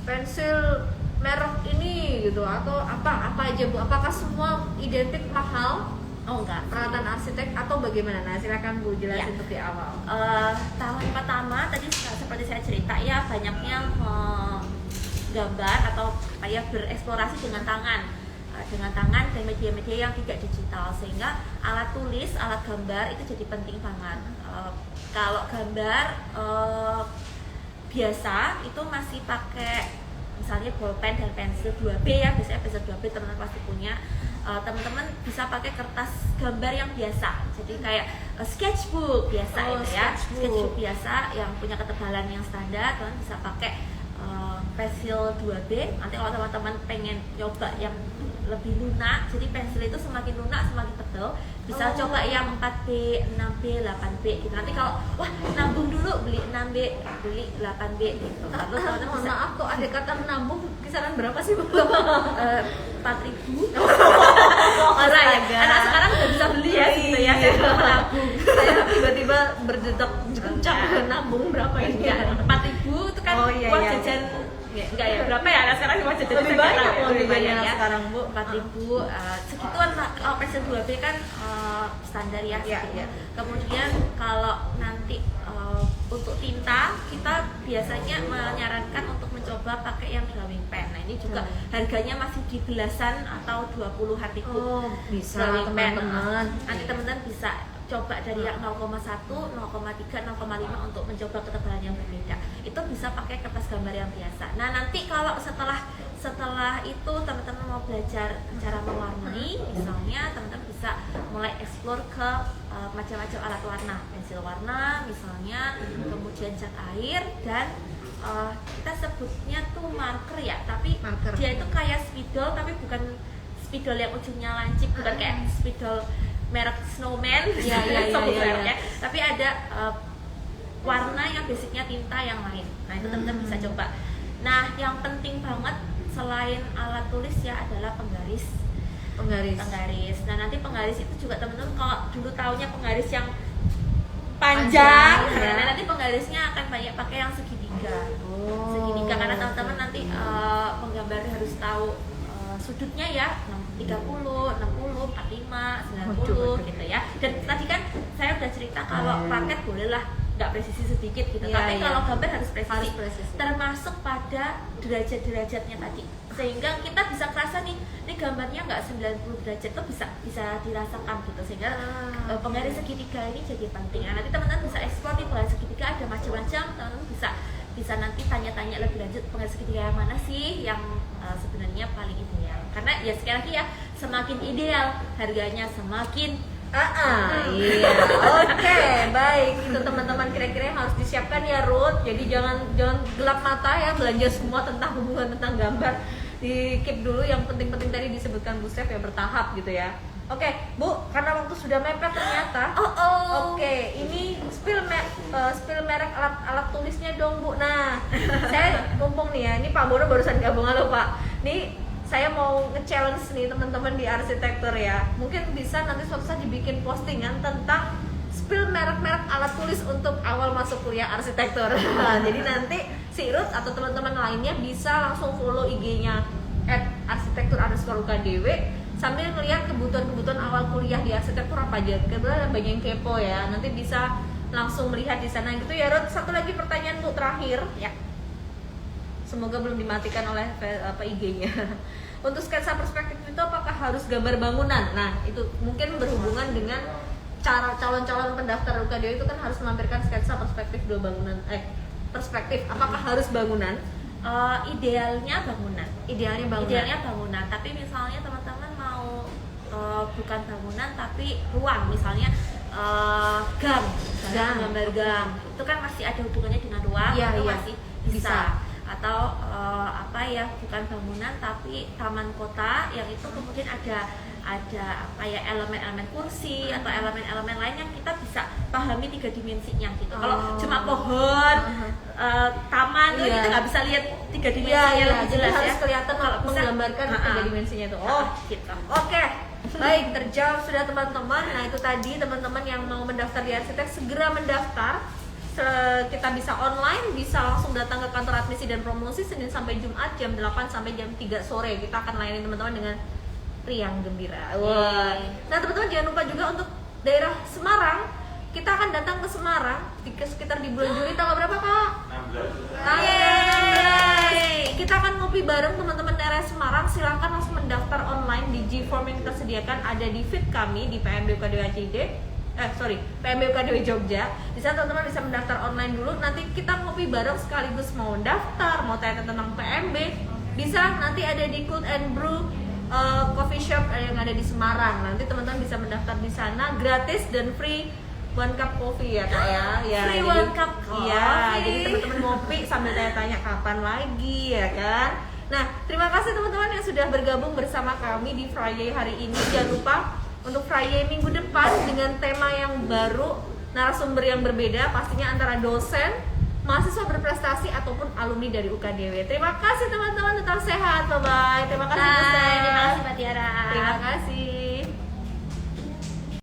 pensil merek ini gitu, atau apa aja Bu? Apakah semua identik mahal? Oh enggak. Peralatan arsitek atau bagaimana? Nah silakan Bu jelasin untuk di awal. Tahun pertama tadi seperti saya cerita ya, banyaknya gambar atau kayak bereksplorasi dengan tangan dan media-media yang tidak digital, sehingga alat tulis, alat gambar itu jadi penting banget. Kalau gambar biasa itu masih pakai misalnya bolpen dan pensil 2B ya, biasanya pensil 2B teman-teman pasti punya. Teman-teman bisa pakai kertas gambar yang biasa, jadi kayak sketchbook biasa sketchbook biasa yang punya ketebalan yang standar. Teman bisa pakai pensil 2B. Nanti kalau teman-teman pengen coba yang lebih lunak, jadi pensil itu semakin lunak semakin tebal, bisa coba yang 4B, 6B, 8B gitu. Nanti kalau wah nabung dulu beli 6B, beli 8B gitu. Lalu teman-teman Mohon bisa maaf kok ada kata menabung, kisaran berapa sih Bu? 4.000. Astaga. Anak sekarang udah bisa beli ya gitu ya. Saya belum menabung. Saya tiba-tiba berdetak kencang nabung berapa ini? Ya, 4.000 itu kan buat jajan. Enggak ya, berapa ya? Anak sekarang cuma jajan Lebih banyak lebih banyak ya. sekarang Bu. 4.000 segituan kalau pensil 2B kan standar ya. Iya. Kemudian kalau nanti untuk tinta kita biasanya menyarankan untuk mencoba pakai yang drawing pen. Nah ini juga harganya masih di belasan atau 20-an ribu. Oh bisa Drawing pen. teman-teman. Nanti teman-teman bisa coba dari yang 0,1, 0,3, 0,5 untuk mencoba ketebalan yang berbeda. Itu bisa pakai kertas gambar yang biasa. Nah nanti kalau setelah itu teman-teman mau belajar cara mewarnai, misalnya teman-teman bisa mulai explore ke macam-macam alat warna, pensil warna misalnya, kemudian cat air, dan kita sebutnya tuh marker ya, tapi Marker. dia itu kayak spidol tapi bukan spidol yang ujungnya lancip, bukan kayak spidol merek Snowman, Iya. ya. Tapi ada warna yang basicnya tinta yang lain. Nah itu teman-teman bisa coba. Nah yang penting banget selain alat tulis ya adalah penggaris. Nah nanti penggaris itu juga teman-teman kalau dulu taunya penggaris yang panjang, ya. nah nanti penggarisnya akan banyak pakai yang segitiga. Segitiga karena teman-teman nanti penggambar harus tahu sudutnya ya 30, 60, 45, 90 gitu ya. Dan tadi kan saya udah cerita kalau paket bolehlah nggak presisi sedikit gitu, tapi kalau gambar harus presisi, termasuk pada derajat-derajatnya tadi, sehingga kita bisa kerasa nih gambarnya nggak 90 derajat tuh bisa dirasakan gitu, sehingga penggaris segitiga ini jadi penting. Nah, nanti teman-teman bisa eksplor nih penggaris segitiga ada macam-macam, teman-teman bisa nanti tanya-tanya lebih lanjut penggaris segitiga yang mana sih yang sebenarnya paling ideal, karena ya sekali lagi ya semakin ideal harganya semakin Iya, oke, baik. Itu teman-teman kira-kira yang harus disiapkan ya Ruth. Jadi jangan gelap mata ya belanja semua tentang hubungan tentang gambar. Di keep dulu yang penting-penting tadi disebutkan Bu Steph ya, bertahap gitu ya. Oke, Bu, karena waktu sudah mepet ternyata. Oke, ini spill merek alat tulisnya dong Bu. Nah, saya mumpung nih ya, ini Pak Bono barusan gabung, halo Pak. Nih saya mau nge-challenge nih teman-teman di arsitektur ya. Mungkin bisa nanti suatu saat dibikin postingan tentang spill merek-merek alat tulis untuk awal masuk kuliah arsitektur. Nah, jadi nanti si Ruth atau teman-teman lainnya bisa langsung follow IG-nya @arsitektur_UKDW sambil melihat kebutuhan-kebutuhan awal kuliah di arsitektur apa aja. Kebetulan banyak yang kepo ya. Nanti bisa langsung melihat di sana gitu ya Ruth. Satu lagi pertanyaan Bu terakhir ya. Semoga belum dimatikan oleh IG-nya. Untuk sketsa perspektif itu apakah harus gambar bangunan? Nah, itu mungkin berhubungan dengan cara calon-calon pendaftar UKDW itu kan harus melampirkan sketsa perspektif perspektif. Apakah harus bangunan? Idealnya bangunan. Idealnya bangunan. Tapi misalnya teman-teman mau bukan bangunan tapi ruang, misalnya gang, gambar gang. Itu kan masih ada hubungannya dengan ruang, itu masih bisa. Atau apa ya, bukan bangunan tapi taman kota yang itu kemudian ada apa ya, elemen-elemen kursi atau elemen-elemen lain yang kita bisa pahami 3 dimensinya gitu. Kalau cuma pohon, taman itu kita nggak bisa lihat 3 dimensinya lebih jadi jelas harus ya. kelihatan Kalau menggambarkan 3 dimensinya itu. Gitu. Oke. Baik, terjawab sudah teman-teman. Nah, itu tadi teman-teman yang mau mendaftar di arsitek segera mendaftar. Kita bisa online, bisa langsung datang ke kantor admisi dan promosi Senin sampai Jumat jam 8 sampai jam 3 sore. Kita akan layani teman-teman dengan riang gembira. Wah. Nah, teman-teman jangan lupa juga untuk daerah Semarang. Kita akan datang ke Semarang sekitar di bulan Juli tanggal berapa, Kak? 16. Kita akan ngopi bareng teman-teman daerah Semarang. Silahkan langsung mendaftar online di G-Form yang kita sediakan, ada di feed kami di PMB UKDW ACD. PMB UKDW Jogja. Di sana teman-teman bisa mendaftar online dulu. Nanti kita ngopi bareng sekaligus mau daftar, mau tanya tentang PMB. Bisa nanti ada di Cold and Brew coffee shop yang ada di Semarang. Nanti teman-teman bisa mendaftar di sana, gratis dan free 1 cup coffee ya Kak ya. Free 1 cup coffee. Iya, jadi teman-teman ngopi sambil tanya-tanya kapan lagi ya kan. Nah, terima kasih teman-teman yang sudah bergabung bersama kami di Friday hari ini. Jangan lupa untuk Friday minggu depan dengan tema yang baru, narasumber yang berbeda, pastinya antara dosen, mahasiswa berprestasi ataupun alumni dari UKDW. Terima kasih teman-teman, tetap sehat, bye-bye. Terima kasih dosen. Terima kasih Mbak Tiara. Terima kasih.